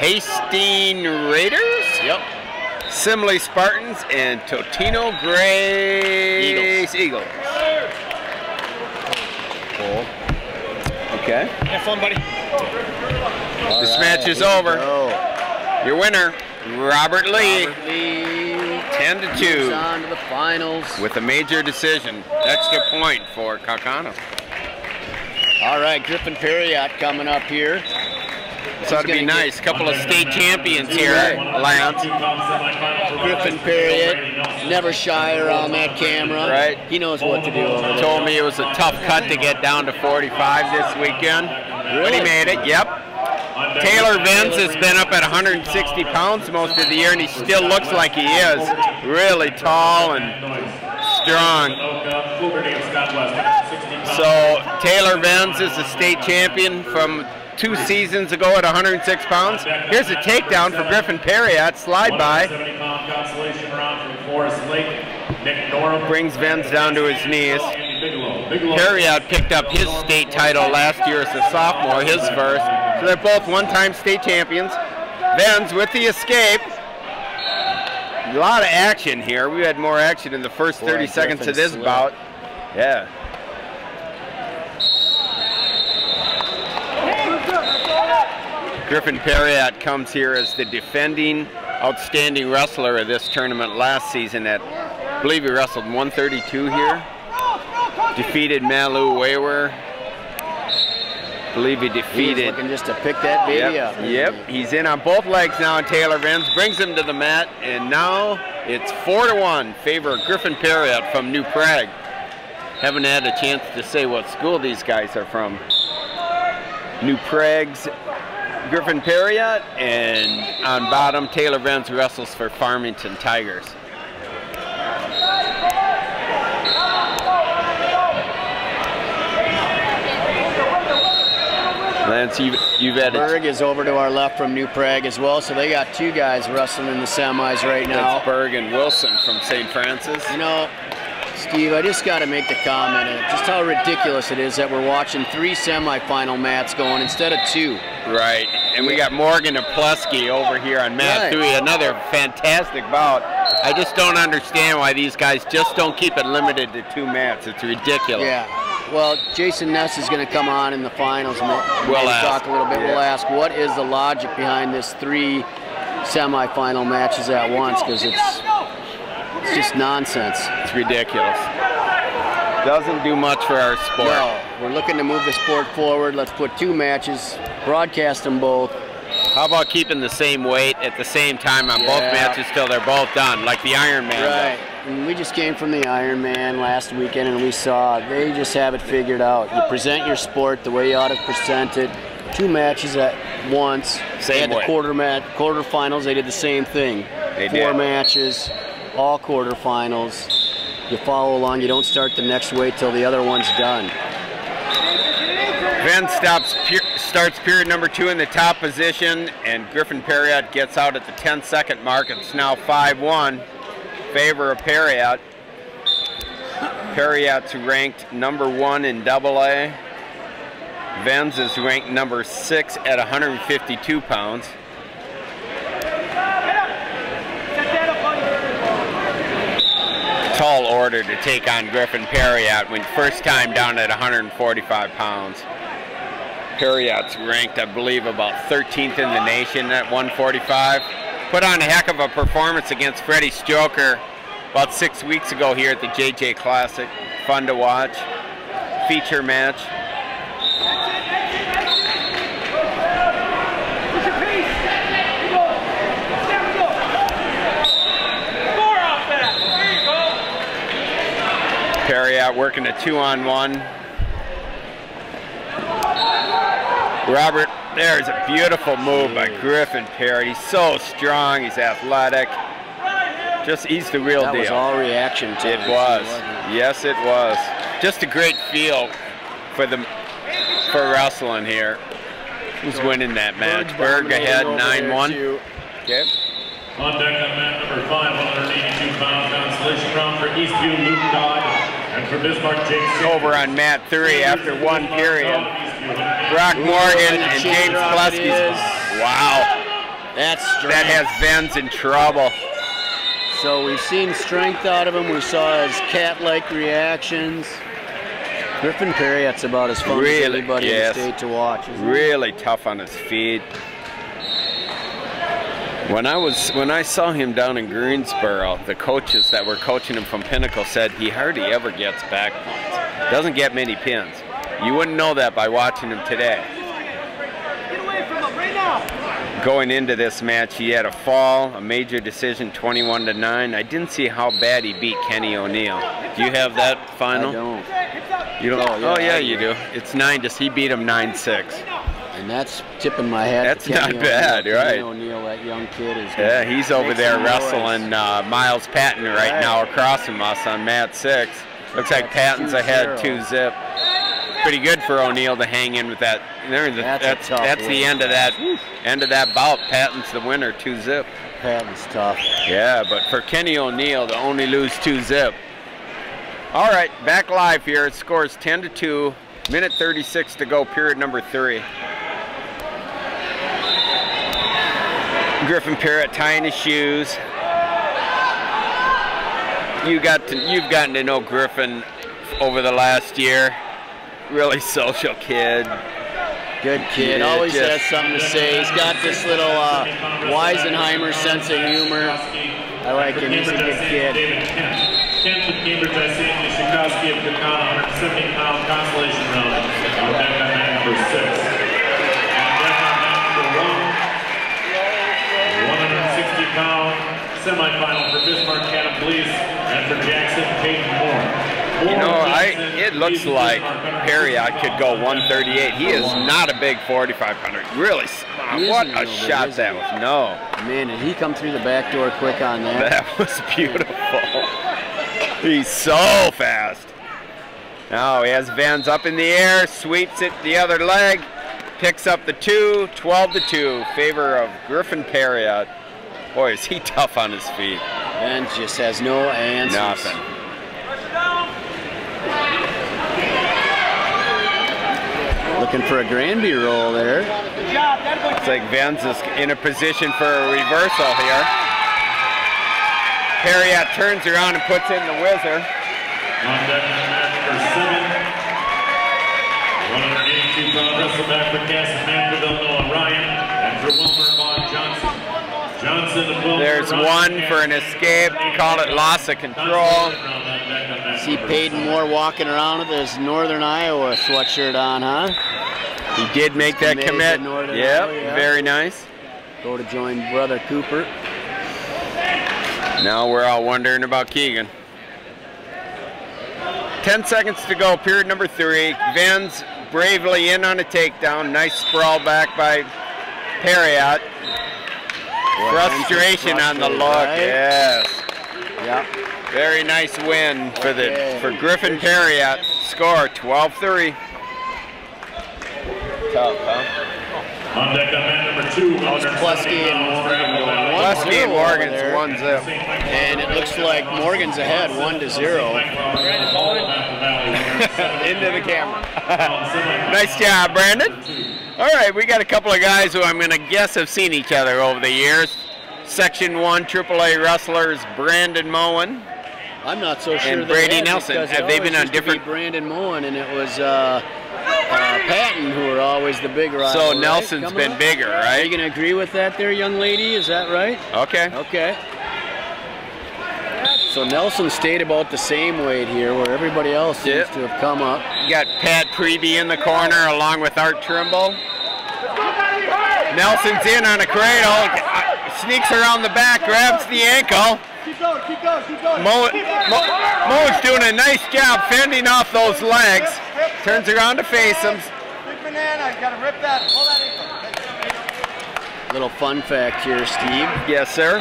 Hastings Raiders, Simley Spartans, and Totino Grace Eagles. Cool. Okay. Have fun, buddy. This match is over. Your winner, Robert Lee. 10-2. On to the finals. With a major decision. Extra point for Kakano. All right, Griffin Perriott coming up here. This ought to be nice. Couple of state champions here, Lance. Griffin Perriott, never shy around that camera. Right. He knows what to do over there. Told me it was a tough cut to get down to 45 this weekend. But he made it, yep. Taylor Venz has been up at 160 pounds most of the year, and he still looks like he is. Really tall and strong. So Taylor Venz is the state champion from 2 seasons ago at 106 pounds. Here's a takedown for Griffin Perriott, slide by. Brings Venz down to his knees. Perriott picked up his state title last year as a sophomore, his first. So they're both one-time state champions. Venz with the escape. A lot of action here. We had more action in the first 30 seconds of this bout. Yeah. Griffin Perriott comes here as the defending outstanding wrestler of this tournament last season at, I believe he wrestled 132 here. Defeated Malu Waywar. I believe he defeated. He's looking just to pick that baby up. Yep, he's in on both legs now, and Taylor Venz brings him to the mat, and now it's 4-1 favor of Griffin Perriott from New Prague. Haven't had a chance to say what school these guys are from. New Prague's Griffin Perriott, and on bottom, Taylor Venz wrestles for Farmington Tigers. Lance, you've had Berg is over to our left from New Prague as well, so they got 2 guys wrestling in the semis right now. That's Berg and Wilson from St. Francis. You know, Steve, I just got to make the comment just how ridiculous it is that we're watching 3 semifinal mats going instead of 2. Right, and we got Morgan and Plesky over here on mat 3, another fantastic bout. I just don't understand why these guys just don't keep it limited to 2 mats. It's ridiculous. Yeah. Well, Jason Ness is going to come on in the finals and we'll talk a little bit. Yeah. We'll ask what is the logic behind this 3 semifinal matches at once, because it's just nonsense. It's ridiculous. Doesn't do much for our sport. No, we're looking to move the sport forward. Let's put 2 matches, broadcast them both. How about keeping the same weight at the same time on both matches till they're both done, like the Ironman? Right. And we just came from the Ironman last weekend, and we saw they just have it figured out. You present your sport the way you ought to present it. 2 matches at once. They had the quarterfinals. They did the same thing. They 4 matches, all quarterfinals. You follow along. You don't start the next weight till the other one's done. Venz starts period number 2 in the top position, and Griffin Perriott gets out at the 10-second mark. It's now 5-1. Favor of Perriott. Perriott's ranked number 1 in AA. Venz is ranked number 6 at 152 pounds. Tall order to take on Griffin Perriott when first time down at 145 pounds. Perriott's ranked, I believe, about 13th in the nation at 145. Put on a heck of a performance against Freddie Stroker about 6 weeks ago here at the JJ Classic. Fun to watch. Feature match. Perriott working a 2-on-1. Robert There's a beautiful move by Griffin Parrott. He's so strong. He's athletic. He's the real deal. That was all reaction to it. It was. Yes, it was. Just a great feel for wrestling here. Who's winning that match? Berg ahead 9-1. Okay. On deck on mat number 5, 182-pound consolation round for Eastview, Luke Dodd, and for Bismarck, Jake Sanders. Over on mat 3 after 1 period. Brock Morgan and James Plesky's. Wow. That's strength. That has Venz in trouble. So we've seen strength out of him. We saw his cat-like reactions. Griffin Parrott's about as fun as anybody in the state to watch. Really tough on his feet. When I saw him down in Greensboro, the coaches that were coaching him from Pinnacle said he hardly ever gets back points. Doesn't get many pins. You wouldn't know that by watching him today. Get away from him right now. Going into this match, he had a fall, a major decision, 21-9. I didn't see how bad he beat Kenny O'Neill. Do you have that final? I don't. You don't? Oh yeah, you do. It's 9. He beat him 9-6. And that's tipping my hat. That's not bad, right? Kenny O'Neill, that young kid is. Yeah, he's over there wrestling Miles Patton right now across from us on mat 6. Looks like Patton's ahead 2-zip. Pretty good for O'Neill to hang in with that. That's the end of that bout. Patton's the winner, 2-zip. Patton's tough. Yeah, but for Kenny O'Neill to only lose 2-zip. All right, back live here. It scores 10-2. Minute 36 to go, period number 3. Griffin Parrott tying his shoes. You've gotten to know Griffin over the last year. Really social kid. Good kid. Always has something to say. He's got this little Weisenheimer sense of humor. I like him. He's a good kid. Kent with Cambridge, I see Nishikowski of Kakana, 170-pound consolation round. On deck on mat number 6. On deck on mat number 1, 160-pound semifinal for Bismarck Catholic Police and for Jackson Peyton Moore. You know, it looks like Parrott could go 138. He is not a big 4,500. Really, what a shot that was. No. Man, did he come through the back door quick on that? That was beautiful. He's so fast. Now he has Venz up in the air, sweeps it the other leg, picks up the 2, 12-2, favor of Griffin Parrott. Boy, is he tough on his feet. Venz just has no answers. Nothing. Looking for a Granby roll there. Looks like Venz is in a position for a reversal here. Parrott turns around and puts in the whizzer. On deck number 7. 182-pound wrestleback for Cass Manfredville, Noah Ryan, and for Wilmer Vaughn Johnson. There's one for an escape. We call it loss of control. See Peyton Moore walking around with his Northern Iowa sweatshirt on, huh? He did make that commit. Yep, very nice. Go to join brother Cooper. Now we're all wondering about Keegan. 10 seconds to go, period number 3. Venz bravely in on a takedown. Nice sprawl back by Parrott. Frustration on the look, right? Yes. Yep. Very nice win for Griffin Parrott. Score 12-3. Tough, huh? On deck on mat number 2. Plesky and Morgan's 1-zip. And it looks like Morgan's ahead 1-0. Into the camera. Nice job, Brandon. All right, we got a couple of guys who I'm going to guess have seen each other over the years. Section 1 AAA wrestlers Brandon Moen. I'm not so sure. And Brady Nelson. Have they been on different? Brandon Moen, and it was Patton who were always the big rival. So Nelson's been bigger, right? Are you going to agree with that there, young lady? Is that right? Okay. Okay. So Nelson stayed about the same weight here, where everybody else seems to have come up. You got Pat Preby in the corner along with Art Trimble. Nelson's in on a cradle, sneaks around the back, grabs the ankle. Keep going, keep going, keep going. Mo's doing a nice job fending off those legs. Turns around to face him. Big banana, you gotta rip that, pull that ankle. Little fun fact here, Steve. Yes, sir.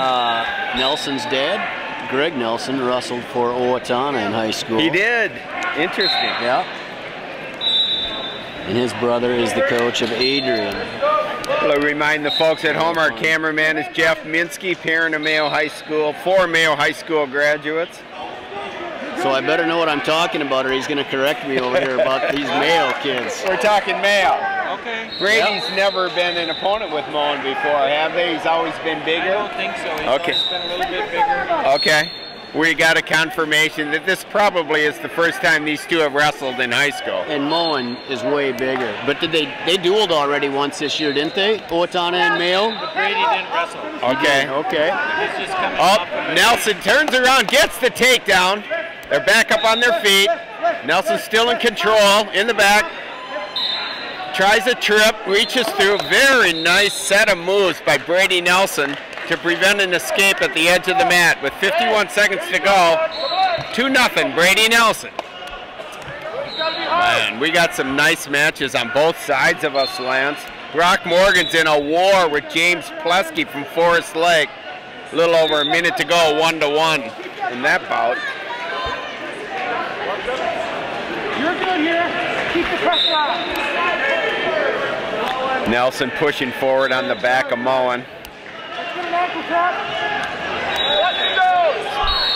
Nelson's dad, Greg Nelson, wrestled for Owatonna in high school. He did. Interesting. Yeah. And his brother is the coach of Adrian. I'll remind the folks at home, our cameraman is Jeff Minsky, parent of Mayo High School, 4 Mayo High School graduates. So I better know what I'm talking about, or he's going to correct me over here about these Mayo kids. We're talking Mayo. Okay. Brady's never been an opponent with Moen before, have they? He's always been bigger? I don't think so. He's Okay. always been a little bit bigger. Okay. We got a confirmation that this probably is the first time these two have wrestled in high school. And Moen is way bigger. But did they dueled already once this year, didn't they? Owatonna and Mayo? But Brady didn't wrestle. Okay. Okay. He's just coming Oh, up. Nelson turns around, gets the takedown. They're back up on their feet. Nelson's still in control, in the back. Tries a trip, reaches through. Very nice set of moves by Brady Nelson to prevent an escape at the edge of the mat. With 51 seconds to go, 2-0, Brady Nelson. Man, we got some nice matches on both sides of us, Lance. Brock Morgan's in a war with James Plesky from Forest Lake. A little over a minute to go, 1-1 in that bout. You're good here. Keep the pressure on. Nelson pushing forward on the back of Moen.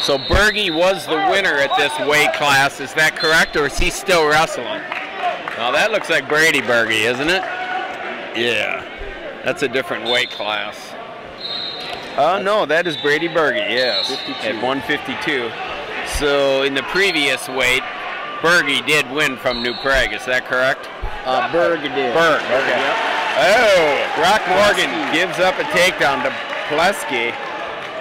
So Berge was the winner at this weight class, is that correct, or is he still wrestling? Well, that looks like Brady Berge, isn't it? Yeah, that's a different weight class. Oh no, that is Brady Berge, yes, 52. at 152. So in the previous weight, Berge did win from New Prague, is that correct? Berg did. Berg, okay. Yep. Oh, Brock Morgan gives up a takedown to Plesky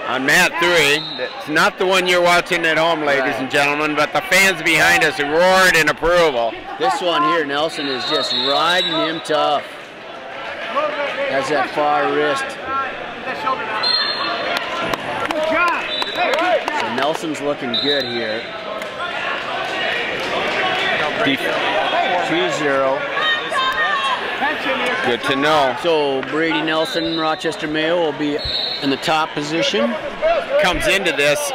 on mat 3. It's not the one you're watching at home, ladies and gentlemen, but the fans behind us roared in approval. This one here, Nelson is just riding him tough. Has that far wrist. So Nelson's looking good here. 2-0. Good to know. So Brady Nelson, Rochester Mayo will be in the top position. Comes into this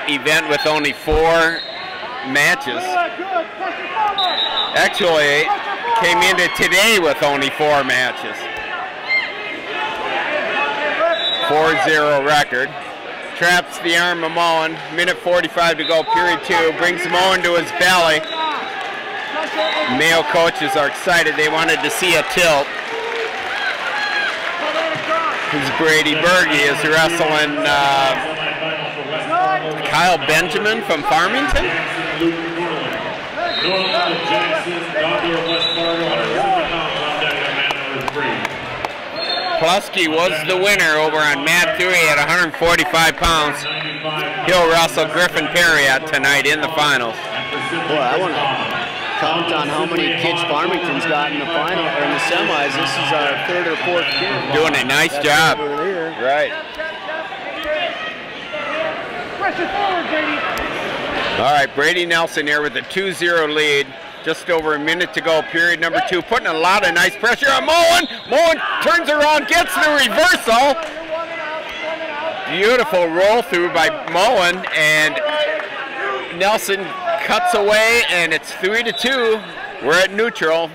event with only 4 matches. Actually, came into today with only 4 matches. 4-0 record. Traps the arm of Moen. Minute 45 to go, period 2. Brings Moen to his belly. Mayo coaches are excited. They wanted to see a tilt. Who's Brady Berge is wrestling Kyle Benjamin from Farmington. Plesky was the winner over on mat 3 at 145 pounds. He'll wrestle Griffin Perriott tonight in the finals. Boy, I want to count on how many kids Farmington's got in the final or in the semis. This is our 3rd or 4th kid. Doing a nice job. Right. Pressure forward, Brady. All right, Brady Nelson here with a 2-0 lead. Just over a minute to go, period number 2. Putting a lot of nice pressure on Moen. Moen turns around, gets the reversal. Beautiful roll through by Moen, and Nelson cuts away, and it's 3-2. We're at neutral.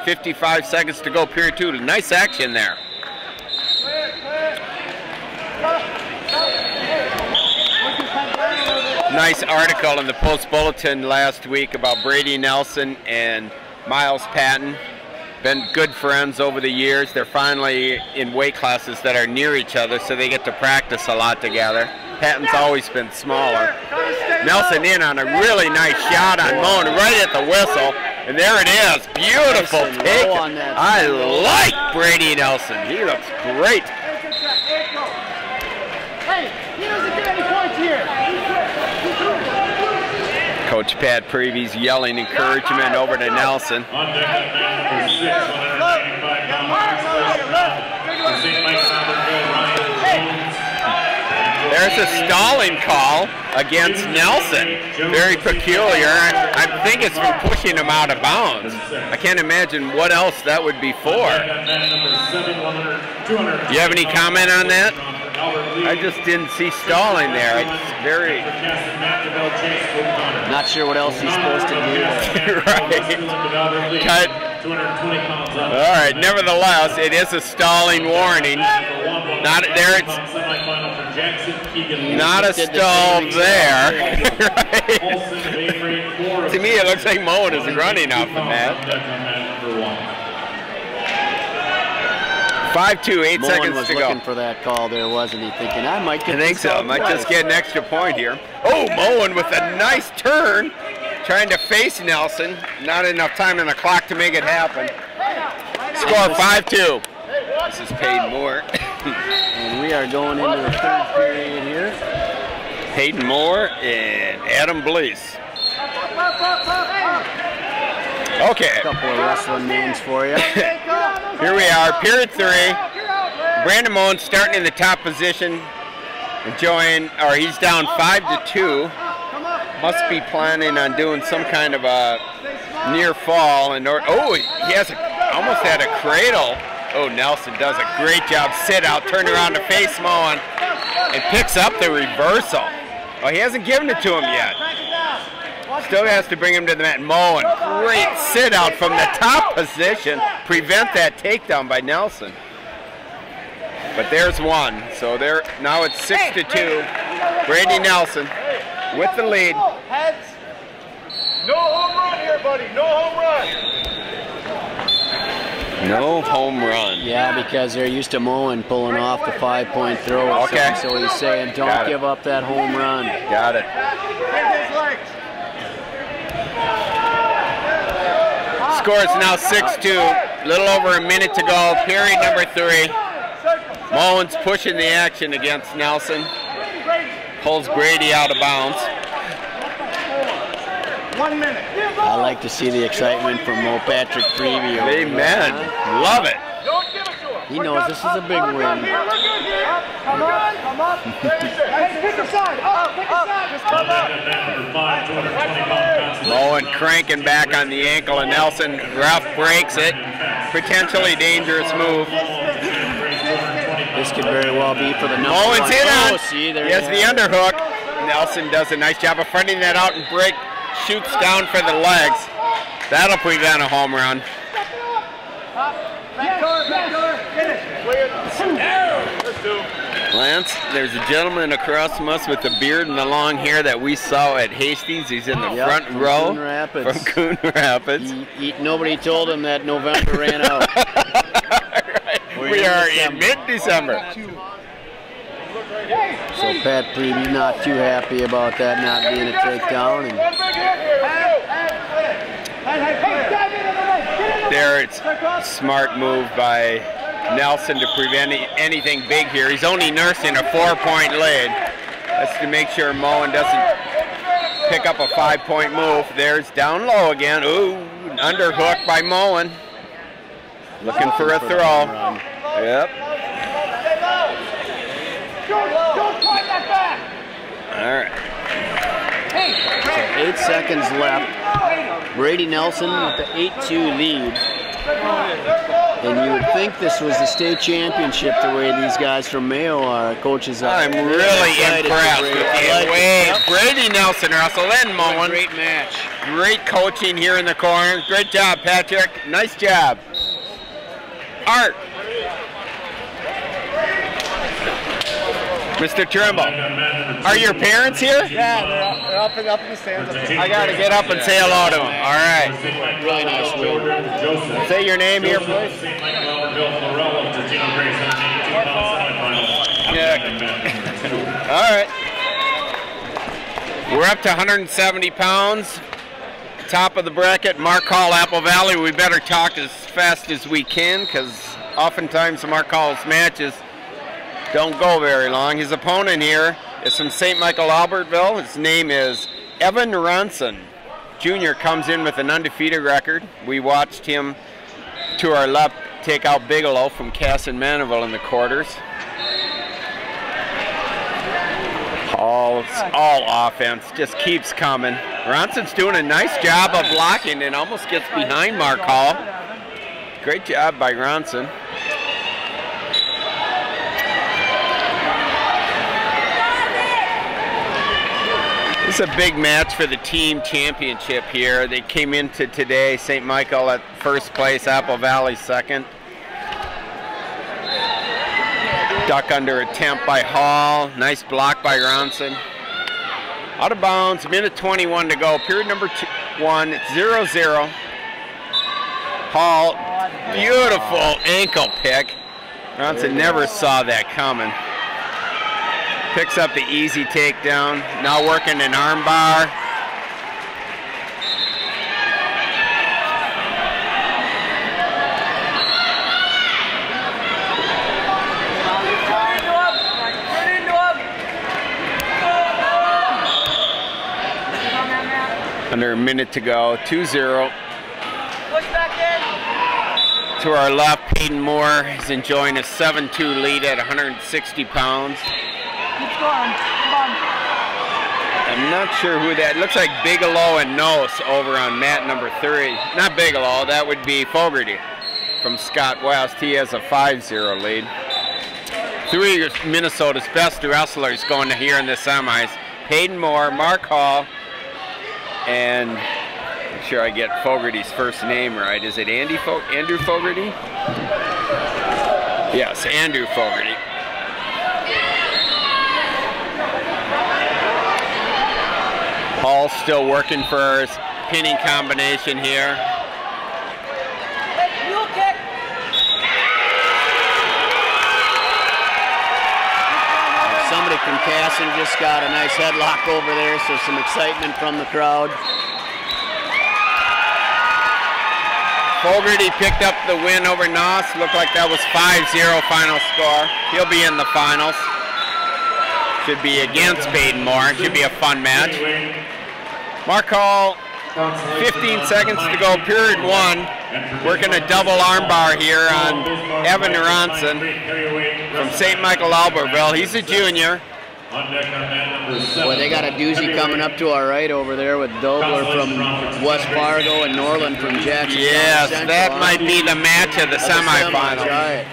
55 seconds to go, period 2. Nice action there. Nice article in the Post Bulletin last week about Brady Nelson and Miles Patton. Been good friends over the years. They're finally in weight classes that are near each other, so they get to practice a lot together. Patton's always been smaller. Nelson in on a really nice shot on Moen right at the whistle. And there it is. Beautiful take. I like Brady Nelson. He looks great. Hey, he doesn't get any points here. Coach Pat Prevy's yelling encouragement over to Nelson. On deck at man number 6, 195 pounds. St. Mike's Ryan Jones. And There's a stalling call against Nelson. Very peculiar. I think it's from pushing him out of bounds. I can't imagine what else that would be for. You have any comment on that? I just didn't see stalling there. It's very... Not sure what else he's supposed to do. Right. Cut. All right. Nevertheless, it is a stalling warning. Not there. It's not a stall there. Right. To me, it looks like Moen is running off the mat. 5-2, 8 Moen seconds was to go. looking for that call there, wasn't he? Thinking, I might get I think so. Might just get an extra point here. Oh, Moen with a nice turn, trying to face Nelson. Not enough time on the clock to make it happen. Score 5-2. This is Peyton Moore. And we are going into the third period here. Peyton Moore and Adam Blease. Okay. A couple of wrestling names for you. Here we are, period 3. Brandon Moen starting in the top position, enjoying, or he's down 5-2. Must be planning on doing some kind of a near fall. Oh, he has almost had a cradle. Oh, Nelson does a great job. Sit out, turn around to face Moen, and picks up the reversal. Oh, he hasn't given it to him yet. Still has to bring him to the mat. Moen, great sit out from the top position. Prevent that takedown by Nelson. But there's one. So there now it's 6-2. Brady Nelson with the lead. Heads. No home run here, buddy. No home run. No home run. Yeah, because they're used to Moen pulling off the 5-point throw. Okay. So he's saying, don't give up that home run. Got it. Score is now 6-2. Little over a minute to go. Period number 3. Moen's pushing the action against Nelson. Pulls Grady out of bounds. 1 minute. I like to see the excitement from Mo Patrick Preview. Amen. Love it. He knows this is a big win. Come on. Hey, pick a side. Pick a side. Just come up. Moen cranking back on the ankle, and Nelson rough breaks it. Potentially dangerous move. This could very well be for the number Moen's one. in on. Oh, see, there Yes, the underhook. Nelson does a nice job of fronting that out and shoots down for the legs. That'll prevent a home run. Lance, there's a gentleman across from us with the beard and the long hair that we saw at Hastings. He's in the front row from Coon Rapids. Nobody told him that November ran out. Right. We are in mid-December. So Pat Preview not too happy about that not being a takedown. And there it's a smart move by Nelson to prevent anything big here. He's only nursing a 4-point lead. That's to make sure Moen doesn't pick up a 5-point move. There's down low again. Ooh, an underhook by Moen. Looking for a throw. Yep. All right. So 8 seconds left. Brady Nelson with the 8-2 lead. And you would think this was the state championship the way these guys from Mayo are coaches. I'm really impressed with the way Brady Nelson, Russell, and Moen. Great match. Great coaching here in the corner. Great job, Patrick. Nice job. Art. Mr. Trimble, are your parents here? Yeah, they're up in the stands. I got to get up and say hello to them. All right. Really nice win. Say your name here, please. Yeah. All right. We're up to 170 pounds. Top of the bracket, Mark Hall, Apple Valley. We better talk as fast as we can because oftentimes Mark Hall's matches don't go very long. His opponent here is from St. Michael, Albertville. His name is Evan Ronson. Jr. comes in with an undefeated record. We watched him to our left take out Bigelow from Cass and Mandeville in the quarters. All offense, just keeps coming. Ronson's doing a nice job of blocking and almost gets behind Mark Hall. Great job by Ronson. This is a big match for the team championship here. They came into today, St. Michael at first place, Apple Valley second. Duck under attempt by Hall. Nice block by Ronson. Out of bounds, minute 21 to go. Period number 1, it's 0-0. Hall, beautiful ankle pick. Ronson never saw that coming. Picks up the easy takedown. Now working an arm bar. Under a minute to go, 2-0. To our left, Peyton Moore is enjoying a 7-2 lead at 160 pounds. I'm not sure who that, looks like Bigelow and Nose over on mat number 3. Not Bigelow, that would be Fogarty from Scott West. He has a 5-0 lead. 3 of Minnesota's best wrestlers going to here in the semis. Peyton Moore, Mark Hall, and make sure I get Fogarty's first name right. Is it Andrew Fogarty? Yes, Andrew Fogarty. Hall's still working for his pinning combination here. Somebody from Casson just got a nice headlock over there, so some excitement from the crowd. Fogarty picked up the win over Noss. Looked like that was 5-0 final score. He'll be in the finals. Should be against Peyton Moore. Should be a fun match. Mark Hall, 15 seconds to go, period 1. Working a double armbar here on Evan Ronson from St. Michael Albertville. He's a junior. Boy, they got a doozy coming up to our right over there with Dobler from West Fargo and Norland from Jackson. Yes, that might be the match of the semifinal. Right.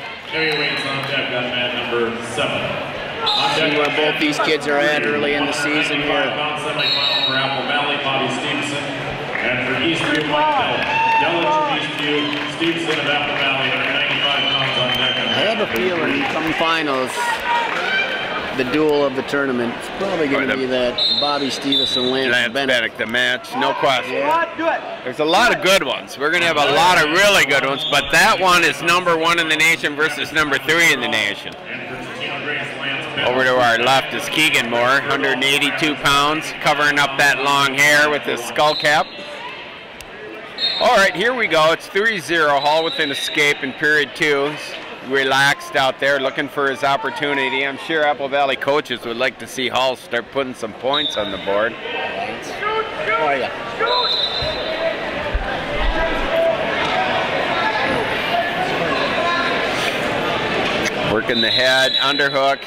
See where both these kids are at early in the season here. Semifinal for Apple Valley, Bobby Stevenson, and for Eastview, Mike Delich from Eastview, Stevenson of Apple Valley, 195 pounds on deck. I have a feeling come finals, the duel of the tournament, it's probably going to be that Bobby Stevenson Lance Bennett. The match, no question. Yeah. There's a lot of good ones. We're going to have a lot of really good ones, but that one is number 1 in the nation versus number 3 in the nation. Over to our left is Keegan Moore, 182 pounds, covering up that long hair with his skull cap. All right, here we go. It's 3-0. Hall with an escape in period 2. He's relaxed out there, looking for his opportunity. I'm sure Apple Valley coaches would like to see Hall start putting some points on the board. How are you? Working the head, underhook.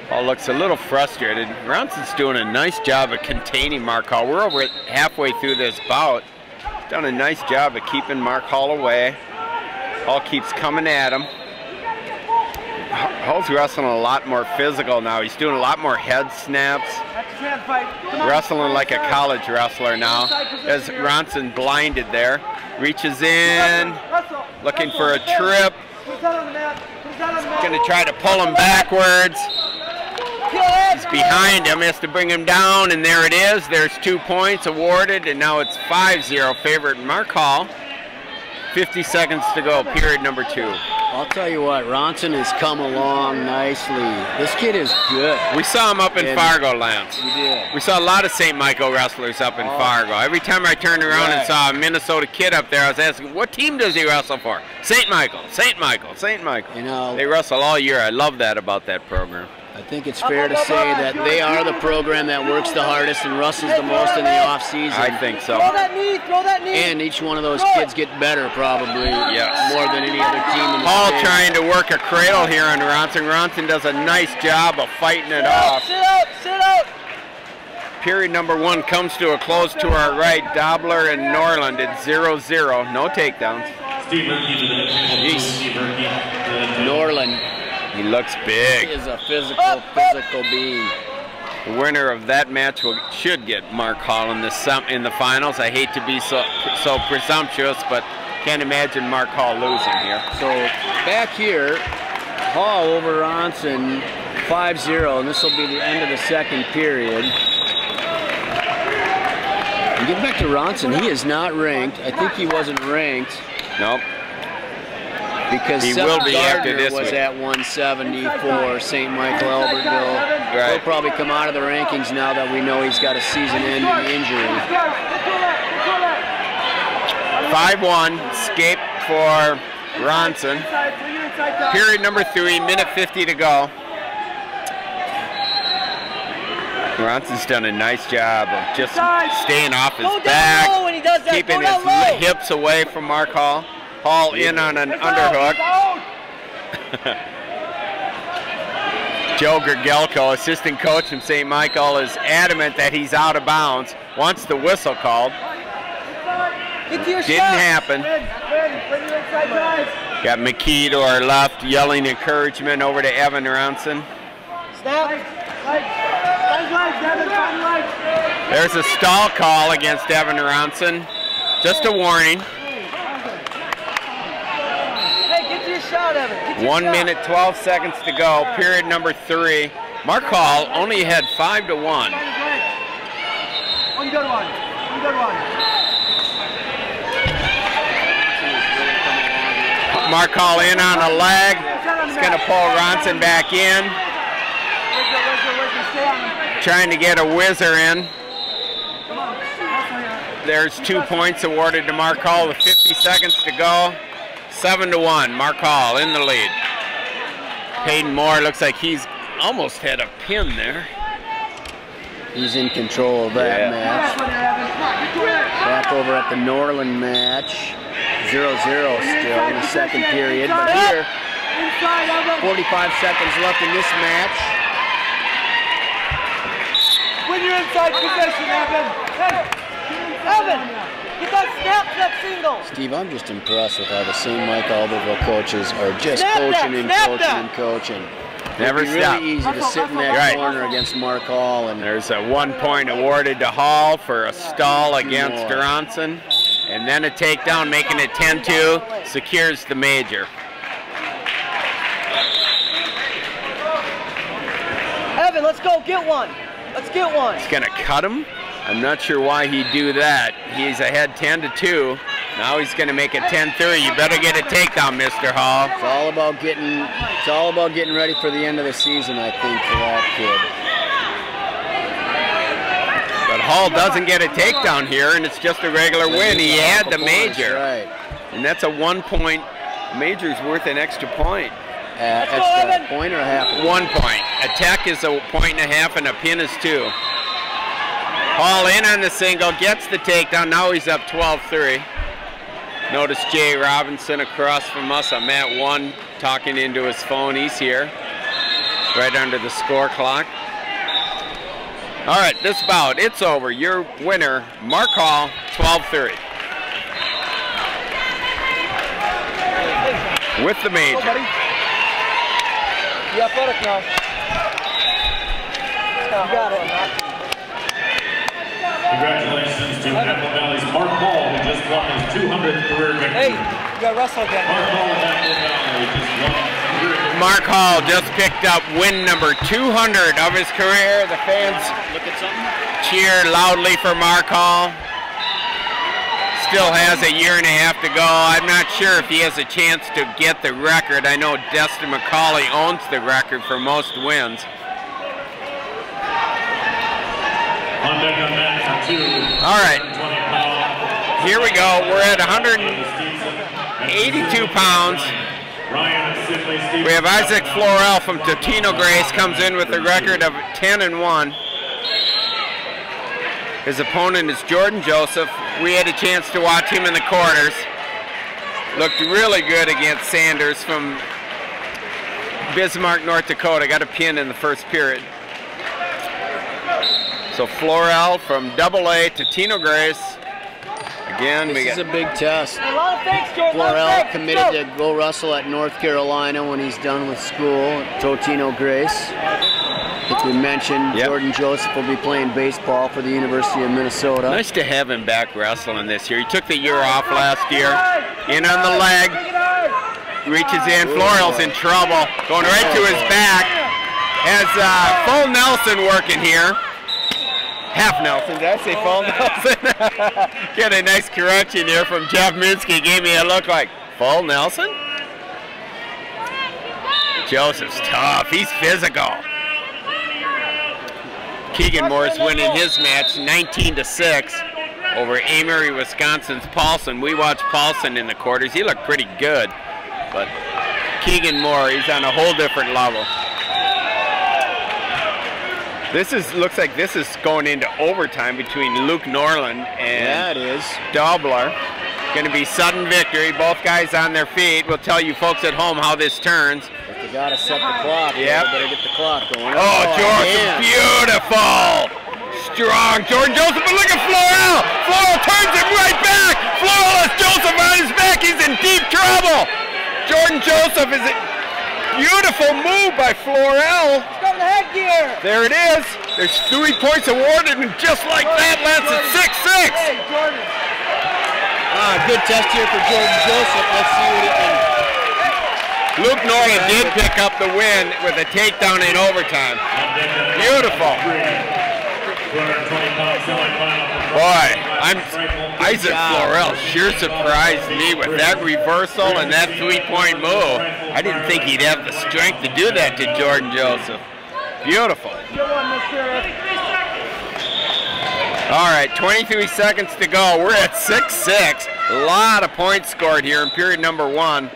Hall looks a little frustrated. Ronson's doing a nice job of containing Mark Hall. We're over halfway through this bout. He's done a nice job of keeping Mark Hall away. Hall keeps coming at him. Hall's wrestling a lot more physical now. He's doing a lot more head snaps. Wrestling like a college wrestler now. As Ronson blinded there. Reaches in, looking for a trip. Going to try to pull him backwards. He's behind him, he has to bring him down, and there it is. There's 2 points awarded, and now it's 5-0 favorite Mark Hall. 50 seconds to go, period number 2. I'll tell you what, Ronson has come along nicely. This kid is good. We saw him up in Fargo, Lance. We did. We saw a lot of St. Michael wrestlers up in Fargo. Every time I turned around and saw a Minnesota kid up there, I was asking, what team does he wrestle for? St. Michael, St. Michael, St. Michael. You know, they wrestle all year. I love that about that program. I think it's fair to say that they are the program that works the hardest and wrestles the most in the off season. I think so. Throw that knee, throw that knee. And each one of those kids get better probably more than any other team in the Hall state. trying to work a cradle here on Ronson. Ronson does a nice job of fighting it off. Sit out, sit out. Period number 1 comes to a close to our right. Dobler and Norland at 0-0. No takedowns. Steve Murphy to the Jeez. Steve Murphy to the Norland He looks big. is a physical being. The winner of that match should get Mark Hall in the finals. I hate to be so presumptuous, but can't imagine Mark Hall losing here. So back here, Hall over Ronson 5-0, and this will be the end of the second period. And get back to Ronson, he is not ranked. I think he wasn't ranked. Nope. Because he Seth will be after Gardner this was week. at 170 for St. Michael Albertville. Right. He'll probably come out of the rankings now that we know he's got a season-ending injury. 5-1, escape for Ronson. Period number 3, minute 50 to go. Ronson's done a nice job of just staying off his back, keeping his hips away from Mark Hall. Hall in on an underhook. Joe Gergelko, assistant coach from St. Michael, is adamant that he's out of bounds. Wants the whistle called. Didn't happen. Got McKee to our left, yelling encouragement over to Evan Ronson. There's a stall call against Evan Ronson. Just a warning. Hey, get to your shot, Evan. Get to your 1 shot. minute, 12 seconds to go. Period number 3. Mark Hall only had 5-1. One good one. One good one. Mark Hall in on a leg. He's going to pull Ronson back in. Trying to get a whizzer in. There's 2 points awarded to Mark Hall with 50 seconds to go. 7-1, Mark Hall in the lead. Peyton Moore looks like he's almost had a pin there. He's in control of that match. Back over at the Norland match. 0-0 still in the second period. But here, 45 seconds left in this match. When you're inside possession, Evan. Hey, Evan, get that snap, that single. Steve, I'm just impressed with how the St. Mike Albertville coaches are just Snap coaching that, and snap coaching that. and coaching. Never It'd be stop. really easy to sit in that Right. corner against Mark Hall. And There's a 1 point awarded to Hall for a stall against Ronson. And then a takedown, making it 10-2, secures the major. Evan, let's go, get one. Let's get one. He's gonna cut him. I'm not sure why he'd do that. He's ahead 10-2. Now he's gonna make it 10-3. You better get a takedown, Mr. Hall. it's all about getting ready for the end of the season, I think, for that kid. But Hall doesn't get a takedown here, and it's just a regular win. He had the major. Right. And that's a 1 point. Major's worth an extra point. Extra point or a half? 1 point. A tech is a 1.5 and a pin is 2. Hall in on the single, gets the takedown. Now he's up 12-3. Notice Jay Robinson across from us. I'm at 1 talking into his phone. He's here, right under the score clock. All right, this bout, it's over. Your winner, Mark Hall, 12-3. With the major. Go, buddy. You athletic now. You got it. Congratulations to Apple Valley's Mark Hall, who just won his 200th career victory. Hey, you got to wrestle again. Mark Hall of Apple Valley just won his career victory. Mark Hall just picked up win number 200 of his career. The fans cheer loudly for Mark Hall. Still has a year and a half to go. I'm not sure if he has a chance to get the record. I know Destin McCauley owns the record for most wins. On deck on that for 2. All right. 120 pound. Here we go. We're at 182 pounds. We have Isaac Florell from Totino Grace comes in with a record of 10-1. His opponent is Jordan Joseph. We had a chance to watch him in the quarters. Looked really good against Sanders from Bismarck, North Dakota. Got a pin in the first period. So Florell from AA to Totino Grace. Again, this is a big test. A lot of thanks, Jordan. Florell committed to go wrestle at North Carolina when he's done with school at Totino Grace. I think we mentioned Jordan Joseph will be playing baseball for the University of Minnesota. Nice to have him back wrestling this year. He took the year off last year. In on the leg. Reaches in. Florell's in trouble. Going right to his back. Has full Nelson working here. Half Nelson, did I say full Nelson? Get a nice correction here from Jeff Minsky. Gave me a look like, full Nelson? Joseph's tough, he's physical. Keegan Moore's winning his match 19-6 over Amory, Wisconsin's Paulson. We watched Paulson in the quarters, he looked pretty good. But Keegan Moore, he's on a whole different level. This looks like this is going into overtime between Luke Norland and Dobler. Going to be sudden victory. Both guys on their feet. We'll tell you folks at home how this turns. But they got to set the clock. Yep. Better get the clock going. Oh, Jordan, beautiful. Strong. Jordan Joseph, but look at Florell. Florell turns him right back. Florell has Joseph on his back. He's in deep trouble. Jordan Joseph is a beautiful move by Florell. There it is. There's 3 points awarded, and just like that, lands at 6-6. Hey, Jordan. Good test here for Jordan Joseph. Let's see what he can. Luke Norland did pick up the win with a takedown in overtime. Beautiful. Boy, Isaac Florell sure surprised me with that reversal and that 3-point move. I didn't think he'd have the strength to do that to Jordan Joseph. Beautiful. All right, 23 seconds to go. We're at 6-6. A lot of points scored here in period number 1.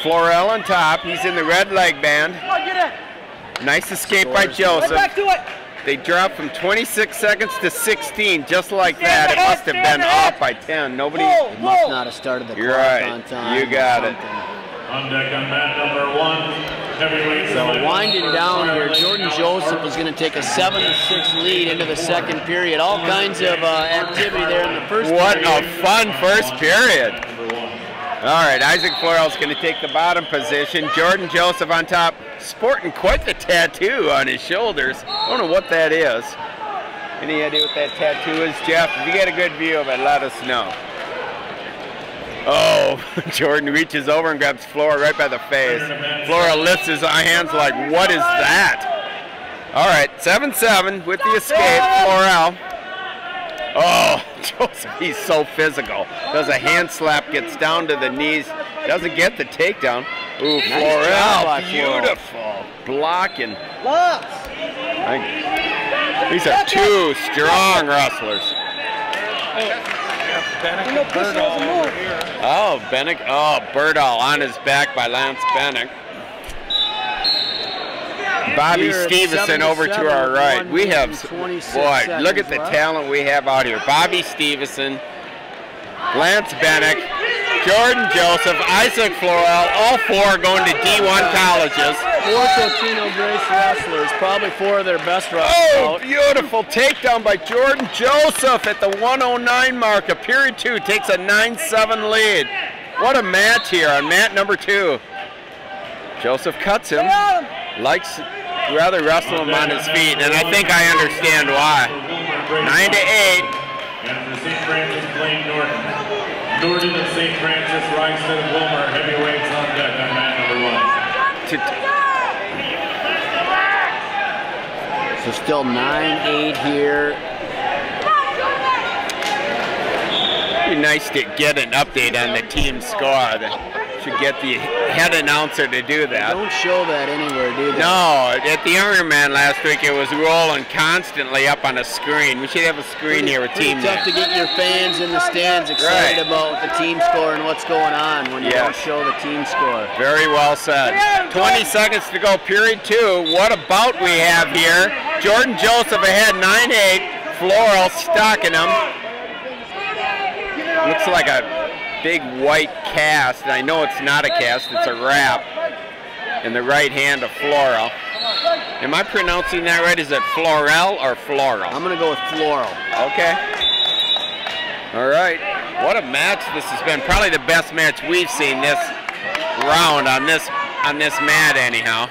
Florell on top. He's in the red leg band. Nice escape by Joseph. They dropped from 26 seconds to 16, just like that. It must have been off by 10. Nobody must not have started the clock on time. You got it. On deck on mat number 1, heavyweight. So winding down here, Jordan Joseph is going to take a 7-6 lead into the second period. All kinds of activity there in the first period. What a fun first period. All right, Isaac Florell's going to take the bottom position. Jordan Joseph on top, sporting quite the tattoo on his shoulders. I don't know what that is. Any idea what that tattoo is, Jeff? If you get a good view of it, let us know. Oh, Jordan reaches over and grabs Florell right by the face. Florell lifts his hands like, what is that? All right, 7-7 with the escape, Florell. Oh, Joseph, he's so physical. Does a hand slap, gets down to the knees, doesn't get the takedown. Ooh, Florell, beautiful. Blocking. These are 2 strong wrestlers. Oh, Bennick. Oh, Berdahl on his back by Lance Bennick. Bobby Stevenson over to our right. We have, boy, look at the talent we have out here. Bobby Stevenson, Lance Bennick, Jordan Joseph, Isaac Florell, all 4 going to D1 colleges. 4 Totino Grace wrestlers, probably 4 of their best wrestlers. Oh, beautiful takedown by Jordan Joseph at the 109 mark of period 2. Takes a 9-7 lead. What a match here on mat number 2. Joseph cuts him, likes rather wrestle him on his feet, and I think I understand why. 9-8. And for St. Francis, Blaine Norton. Norton and St. Francis, Ryston and Wilmer, heavyweights on deck on mat number 1. So still 9-8 here. It'd be nice to get an update on the team score. Should get the head announcer to do that. They don't show that anywhere, do they? No, at the Ironman last week it was rolling constantly up on a screen. We should have a screen here with team It's tough to get your fans in the stands excited about the team score and what's going on when you don't show the team score. Very well said. 20 seconds to go, period 2. What a bout we have here. Jordan Joseph ahead 9-8. Floral stalking him. Looks like a big white cast. I know it's not a cast, it's a wrap in the right hand of Floral. Am I pronouncing that right? Is it Floral or Floral? I'm going to go with Floral. Okay. All right. What a match this has been. Probably the best match we've seen this round on this mat anyhow.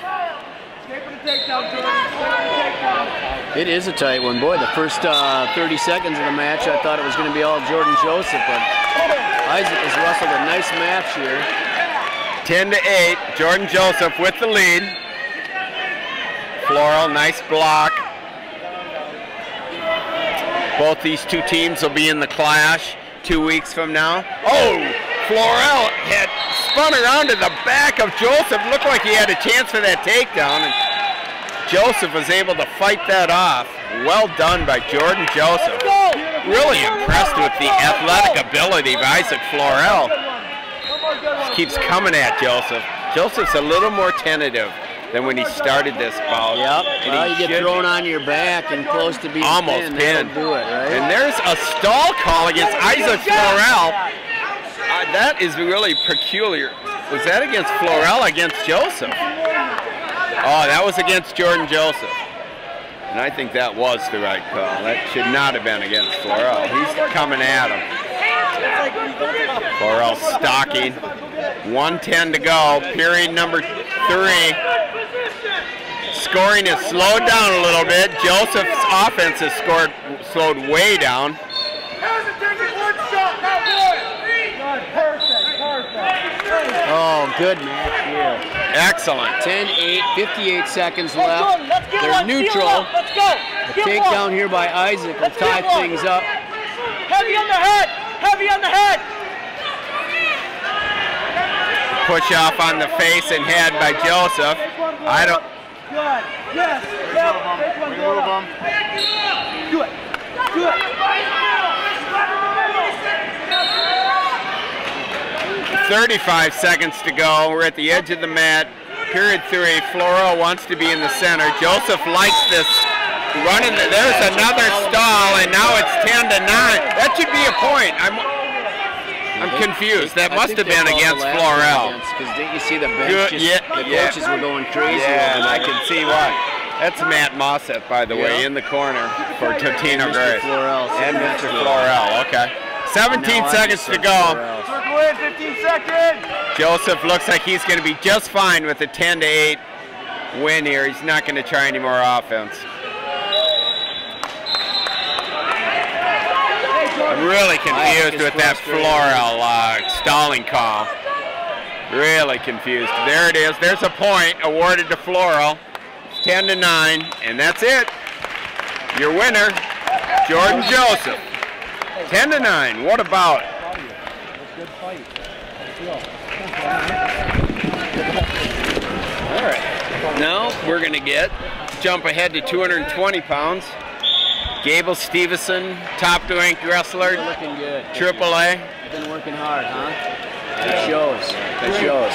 It is a tight one. Boy, the first 30 seconds of the match, I thought it was going to be all Jordan Joseph, but Isaac has wrestled a nice match here. 10-8, Jordan Joseph with the lead. Floral, nice block. Both these two teams will be in the clash 2 weeks from now. Oh, Floral had spun around to the back of Joseph. Looked like he had a chance for that takedown, and Joseph was able to fight that off. Well done by Jordan Joseph. Really impressed with the athletic ability of Isaac Floral. Just keeps coming at Joseph. Joseph's a little more tentative than when he started this bout. Yep. Well, you get thrown on your back and close to being almost pinned. Do it, right? And there's a stall call against Isaac Floral. That is really peculiar. Was that against Floral, against Joseph? Oh, that was against Jordan Joseph. And I think that was the right call. That should not have been against Floral. He's coming at him. Floral stalking. 1:10 to go. Period number 3. Scoring has slowed down a little bit. Joseph's offense has slowed way down. Oh, good match here. Excellent. 10-8, 58 seconds left. They're neutral. The takedown here by Isaac will tie things up. Heavy on the head! Heavy on the head! Push off on the face and head by Joseph. I don't. Good. Yes. Remove him. Do it. Do it. 35 seconds to go. We're at the edge of the mat. Period 3. Floral wants to be in the center. Joseph likes this running. There's another stall, and now it's 10-9. That should be a point. I'm confused. That must have been against Floral. Because didn't you see the benches? The coaches were going crazy. Yeah, and I can see why. That's Matt Mossett, by the way, in the corner for Totino Grace. And Mr. Floral, okay. 17 seconds to go. Circle in, 15 seconds. Joseph looks like he's going to be just fine with a 10-8 win here. He's not going to try any more offense. I'm really confused with that Floral stalling call. Really confused. There it is. There's a point awarded to Floral. It's 10-9, and that's it. Your winner, Jordan Joseph. 10-9. What about? All right. Now we're going to jump ahead to 220 pounds. Gable Stevenson, top-ranked wrestler. You're looking good. AAA. Been working hard, huh? It shows. It shows.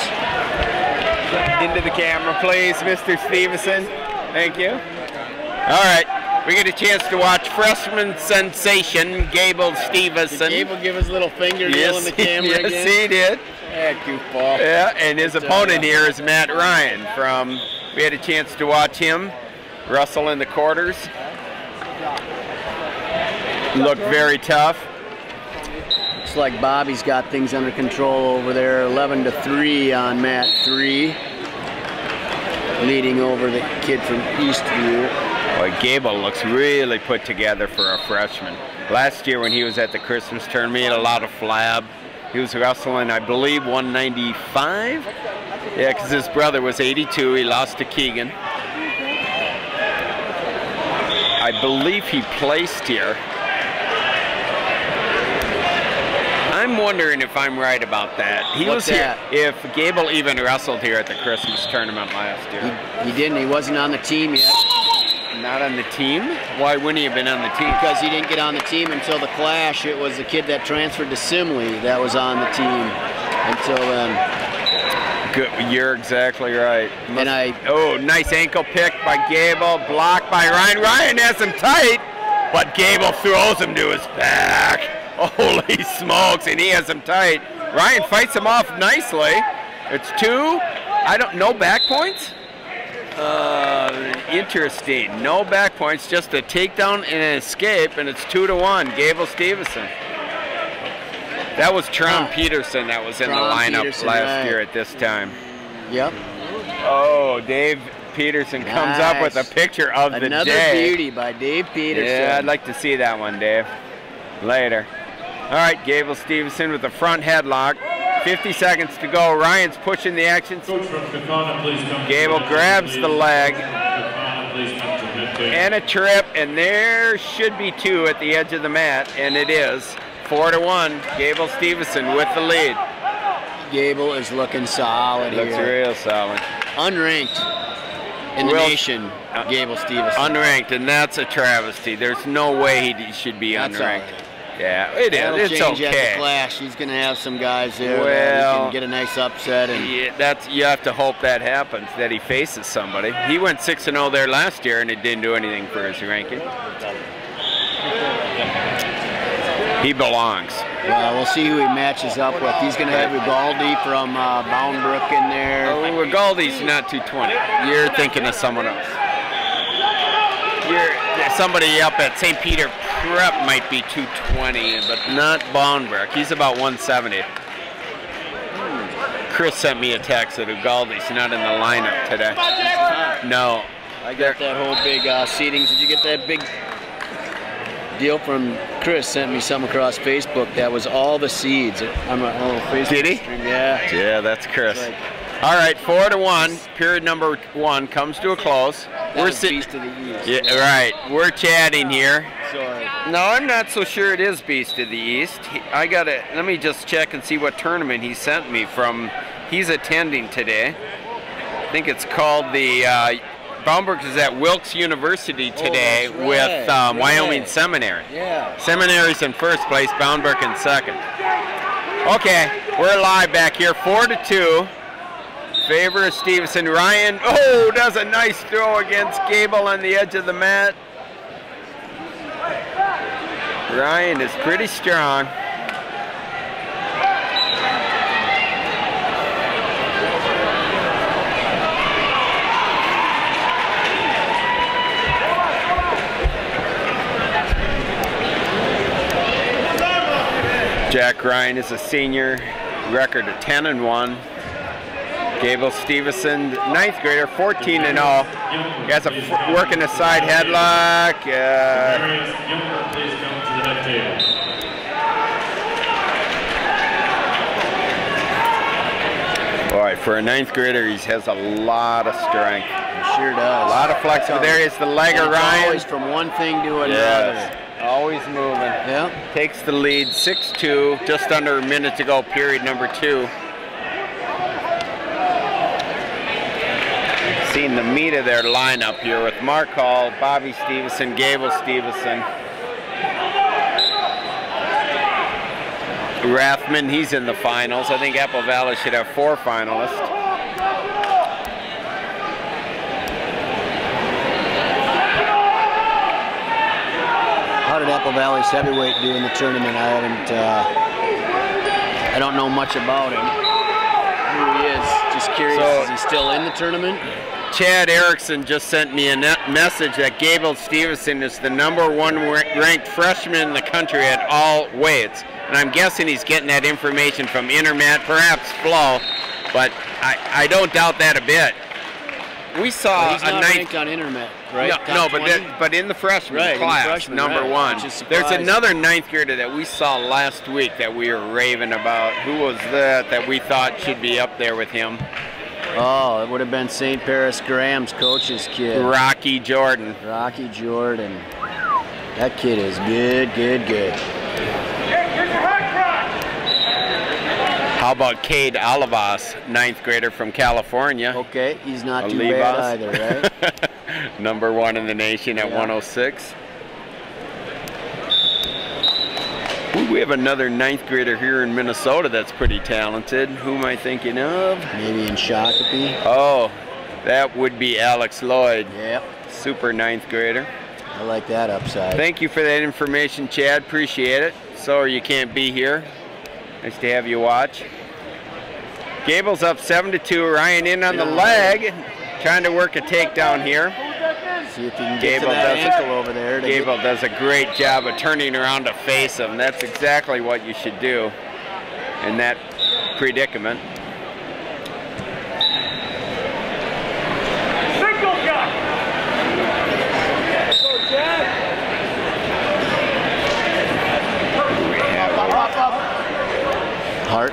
Into the camera, please, Mr. Stevenson. Thank you. All right. We get a chance to watch freshman sensation Gable Stevenson. Did Gable give his little finger nail in the camera again? Yes, he did. Goofball. Yeah, and his opponent here is Matt Ryan from. We had a chance to watch him wrestle in the quarters. Looked very tough. Looks like Bobby's got things under control over there. 11-3 on mat 3, leading over the kid from Eastview. Boy, Gable looks really put together for a freshman. Last year when he was at the Christmas tournament, he had a lot of flab. He was wrestling, I believe, 195? Yeah, because his brother was 82. He lost to Keegan. I believe he placed here. I'm wondering if I'm right about that. He What's was here. that? If Gable even wrestled here at the Christmas tournament last year. He didn't. He wasn't on the team yet. Not on the team? Why wouldn't he have been on the team? Because he didn't get on the team until the Clash. It was the kid that transferred to Simley that was on the team until then. Good. You're exactly right. And Oh, nice ankle pick by Gable, blocked by Ryan. Ryan has him tight, but Gable throws him to his back. Holy smokes, and he has him tight. Ryan fights him off nicely. It's 2. No back points? Interesting. No back points, just a takedown and an escape, and it's 2-1. Gable Stevenson. That was Tron Peterson that was in the lineup last year at this time. Yep. Oh, Dave Peterson comes up with a picture of the day. Another beauty by Dave Peterson. Yeah, I'd like to see that one, Dave. Later. All right, Gable Stevenson with the front headlock. 50 seconds to go. Ryan's pushing the action. Gable grabs the leg. And a trip, and there should be 2 at the edge of the mat, and it is. 4-1, Gable Stevenson with the lead. Gable is looking solid here. Looks real solid. Unranked in the nation, Gable Stevenson. Unranked, and that's a travesty. There's no way he should be unranked. Yeah, it is. That'll It's change okay. At the Clash. He's going to have some guys there Well, that he can get a nice upset. And yeah, you have to hope that happens, that he faces somebody. He went 6-0 there last year, and it didn't do anything for his ranking. He belongs. Well, we'll see who he matches up with. He's going to have Ugaldi from Boundbrook in there. Oh, Ugaldi's not 220. You're thinking of someone else. Somebody up at St. Peter Prep might be 220, but not Boundbrook. He's about 170. Chris sent me a text that Ugaldi's not in the lineup today. No. I got that whole big seatings. Did you get that big deal from Chris? Sent me some across Facebook. That was all the seeds. I'm a little Facebook. Did he? Stream. Yeah. Yeah, that's Chris. All right, 4-1. Period number 1 comes to a close. We're Beast of the East. Yeah, right. We're chatting here. Sorry. No, I'm not so sure it is Beast of the East. Let me just check and see what tournament he sent me from. He's attending today. I think it's called the Boundbrook is at Wilkes University today with Wyoming Seminary. Yeah. Seminary's in first place, Boundbrook in second. Okay, we're live back here, 4-2. Favor of Stevenson. Ryan, does a nice throw against Gable on the edge of the mat. Ryan is pretty strong. Jack Ryan is a senior, record of 10-1. Gable Stevenson, 9th grader, 14-0. He has working a side headlock. Boy, for a 9th grader, he has a lot of strength. He sure does. A lot of flexibility. There is the leg of Ryan. Always from one thing to another. Yes. Always moving. Yeah. Takes the lead, 6-2, just under a minute to go, period number 2. Seeing the meat of their lineup here with Mark Hall, Bobby Stevenson, Gable Stevenson. Rathman, he's in the finals. I think Apple Valley should have 4 finalists. How did Apple Valley's heavyweight do in the tournament? I don't know much about him. Who he is? Just curious. Is he still in the tournament? Chad Erickson just sent me a message that Gable Stevenson is the #1 ranked freshman in the country at all weights. And I'm guessing he's getting that information from Intermat, perhaps Flo, but I don't doubt that a bit. We saw he's not ranked on Internet, right? No, but in the freshman class, #1. There's another 9th grader that we saw last week that we were raving about. Who was that we thought should be up there with him? Oh, it would have been St. Paris Graham's coach's kid. Rocky Jordan. Rocky Jordan. That kid is good. How about Cade Olivas, 9th grader from California? Okay, he's not too bad either, right? Number 1 in the nation at 106. Ooh, we have another 9th grader here in Minnesota that's pretty talented. Who am I thinking of? Maybe in Shakopee. Oh, that would be Alex Lloyd. Yep. Super 9th grader. I like that upside. Thank you for that information, Chad. Appreciate it. Sorry you can't be here. Nice to have you watch. Gable's up 7-2. Ryan in on the leg, trying to work a takedown here. See if you can get to that ankle over there. Gable does a great job of turning around to face him. That's exactly what you should do in that predicament. Hart?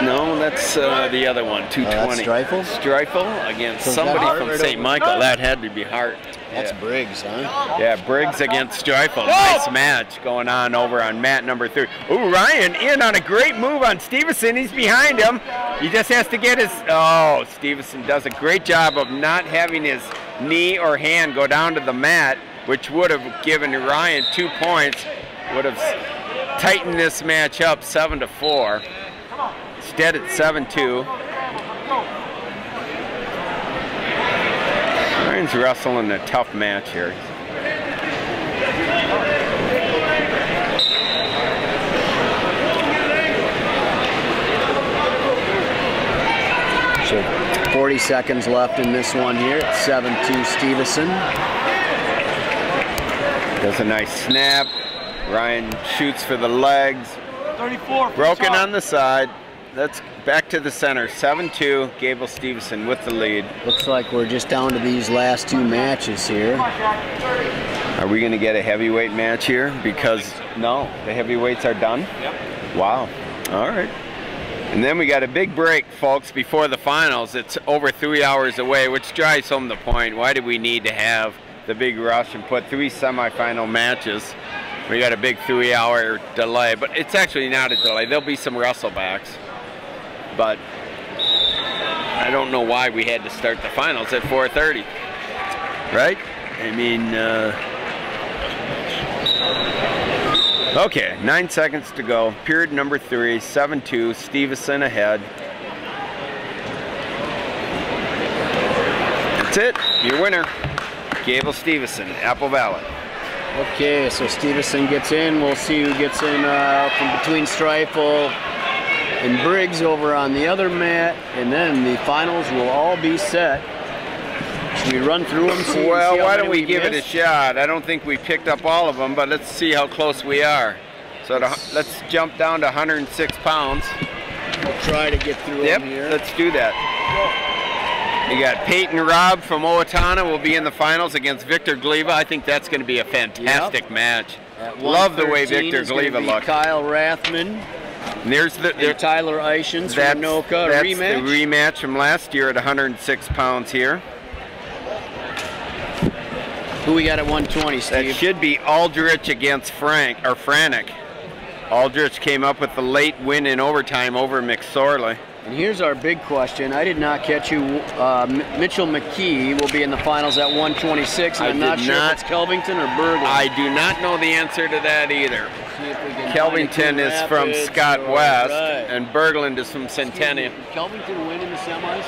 No, that's the other one, 220. Streifel? Streifel against somebody from St. Michael. That had to be Hart. That's Briggs, huh? Yeah, Briggs against Streifel. Nice match going on over on mat number 3. Ooh, Ryan in on a great move on Stevenson. He's behind him. He just has to get his... Oh, Stevenson does a great job of not having his knee or hand go down to the mat, which would have given Ryan 2 points. Would have tightened this match up 7-4. Instead it's 7-2. Ryan's wrestling a tough match here. So 40 seconds left in this one here. 7-2 Stevenson. Does a nice snap. Ryan shoots for the legs. 34. Broken on the side. That's back to the center. 7-2. Gable Stevenson with the lead. Looks like we're just down to these last 2 matches here. Are we going to get a heavyweight match here? Because no, the heavyweights are done. Yep. Wow. All right. And then we got a big break, folks, before the finals. It's over 3 hours away, which drives home the point. Why do we need to have the big rush and put 3 semifinal matches? We got a big 3-hour delay, but it's actually not a delay. There'll be some wrestlebacks. But I don't know why we had to start the finals at 4:30, right? I mean, okay, 9 seconds to go. Period number 3, 7-2, Stevenson ahead. That's it, your winner, Gable Stevenson, Apple Valley. Okay, so Stevenson gets in. We'll see who gets in from between Streifel and Briggs over on the other mat, and then the finals will all be set. Should we run through them? Well, why don't we give it a shot? I don't think we picked up all of them, but let's see how close we are. So let's jump down to 106 pounds. We'll try to get through them here. Let's do that. You got Peyton Robb from Owatonna will be in the finals against Victor Gliva. I think that's going to be a fantastic match. Love the way Victor Gliva looks. Kyle Rathman. And there's Tyler Eichens from Noka, that's rematch. The rematch from last year at 106 pounds here. Who we got at 120, Steve? That should be Aldrich against Franek. Aldrich came up with the late win in overtime over McSorley. And here's our big question. I did not catch you. Mitchell McKee will be in the finals at 126. And I'm not sure if it's Kelvington or Berglund. I do not know the answer to that either. Kelvington is from Scott West, and Berglund is from Centennial. Did Kelvington win in the semis?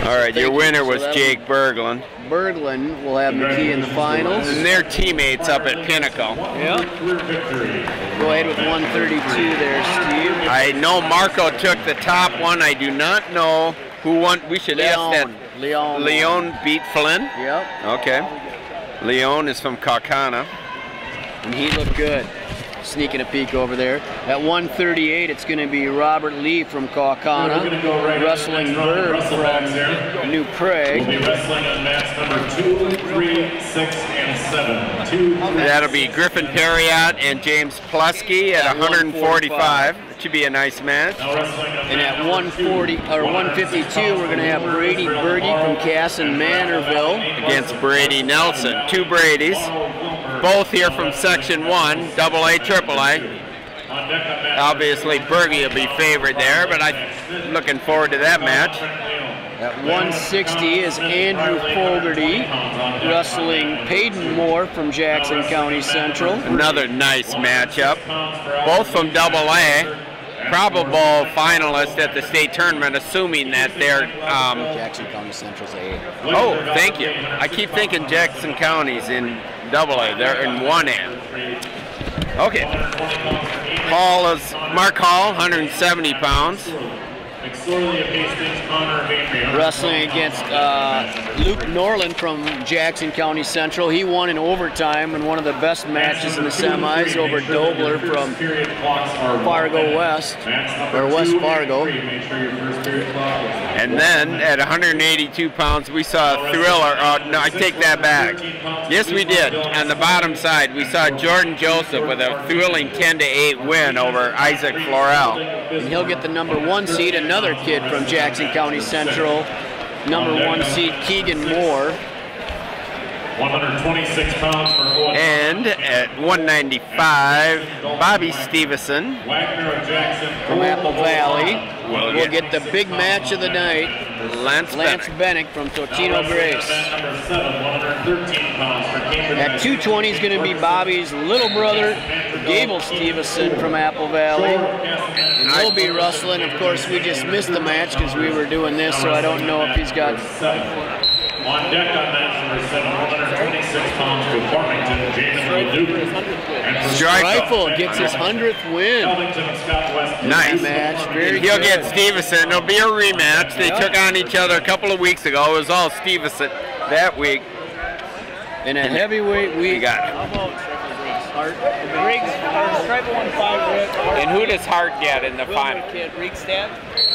All right, your winner was Jake Berglund. Berglund will have McKee in the finals. And they're teammates up at Pinnacle. Yeah. Go ahead with 132 there, Steve. I know Marco took the top one. I do not know who won. We should ask that. Leon beat Flynn? Yep. Okay. Leon is from Kaukauna. And he looked good. Sneaking a peek over there. At 138, it's going to be Robert Lee from Kaukauna, wrestling Bird from New Prague. We'll be wrestling on mats number 2, 3, 6, and 7. That'll be Griffin Perriott and James Plusky at 145. It should be a nice match. And at 140 or 152, we're going to have Brady Berge from Casson Manorville against Brady Nelson. 2 Bradys. Both here from Section 1, AA, AAA. Obviously, Bergie will be favored there, but I'm looking forward to that match. At 160 is Andrew Fogarty wrestling Peyton Moore from Jackson County Central. Another nice matchup. Both from AA. Probable finalists at the state tournament, assuming that they're... Jackson County Central's A. Oh, thank you. I keep thinking Jackson County's in AA. They're in 1A. Okay. Mark Hall, 170 pounds. Wrestling against Luke Norland from Jackson County Central. He won in overtime in one of the best matches in the semis over Dobler from Fargo West, or West Fargo. And then at 182 pounds, we saw a thriller. No, I take that back. Yes, we did. On the bottom side, we saw Jordan Joseph with a thrilling 10-8 win over Isaac Florell. And he'll get the #1 seed. Another kid from Jackson County Central, #1 seed Keegan Moore. 126 pounds for Owen. And at 195, Bobby Stevenson from Apple Valley will get the big match of the night. Lance Bennick from Totino Grace. At 220 is going to be Bobby's little brother, Gable Stevenson from Apple Valley. And he'll be wrestling. Of course, we just missed the match because we were doing this, so I don't know if he's got... On deck on match number 7, 126 pounds for Farmington, James Streifel gets his 100th win. Nice. Match. Very He'll good. get Stevenson. It'll be a rematch. They took on each other a couple of weeks ago. It was all Stevenson that week. In a heavyweight week. We got it. And who does Hart get in the final? Riegstad.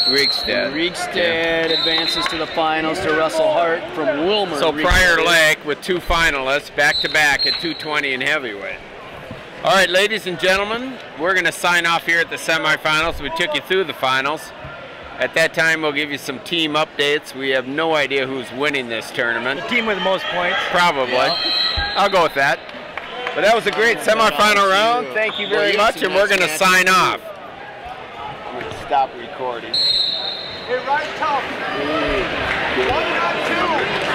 Riegstad advances to the finals to wrestle Hart from Wilmer. So Prior Lake with 2 finalists back-to-back at 220 in heavyweight. All right, ladies and gentlemen, we're going to sign off here at the semifinals. We took you through the finals. At that time, we'll give you some team updates. We have no idea who's winning this tournament. The team with the most points. Probably. Yeah. I'll go with that. But that was a great semifinal round. Thank you very much, and we're going to sign off. I'm going to stop recording. Hey, right top. 1 on 2.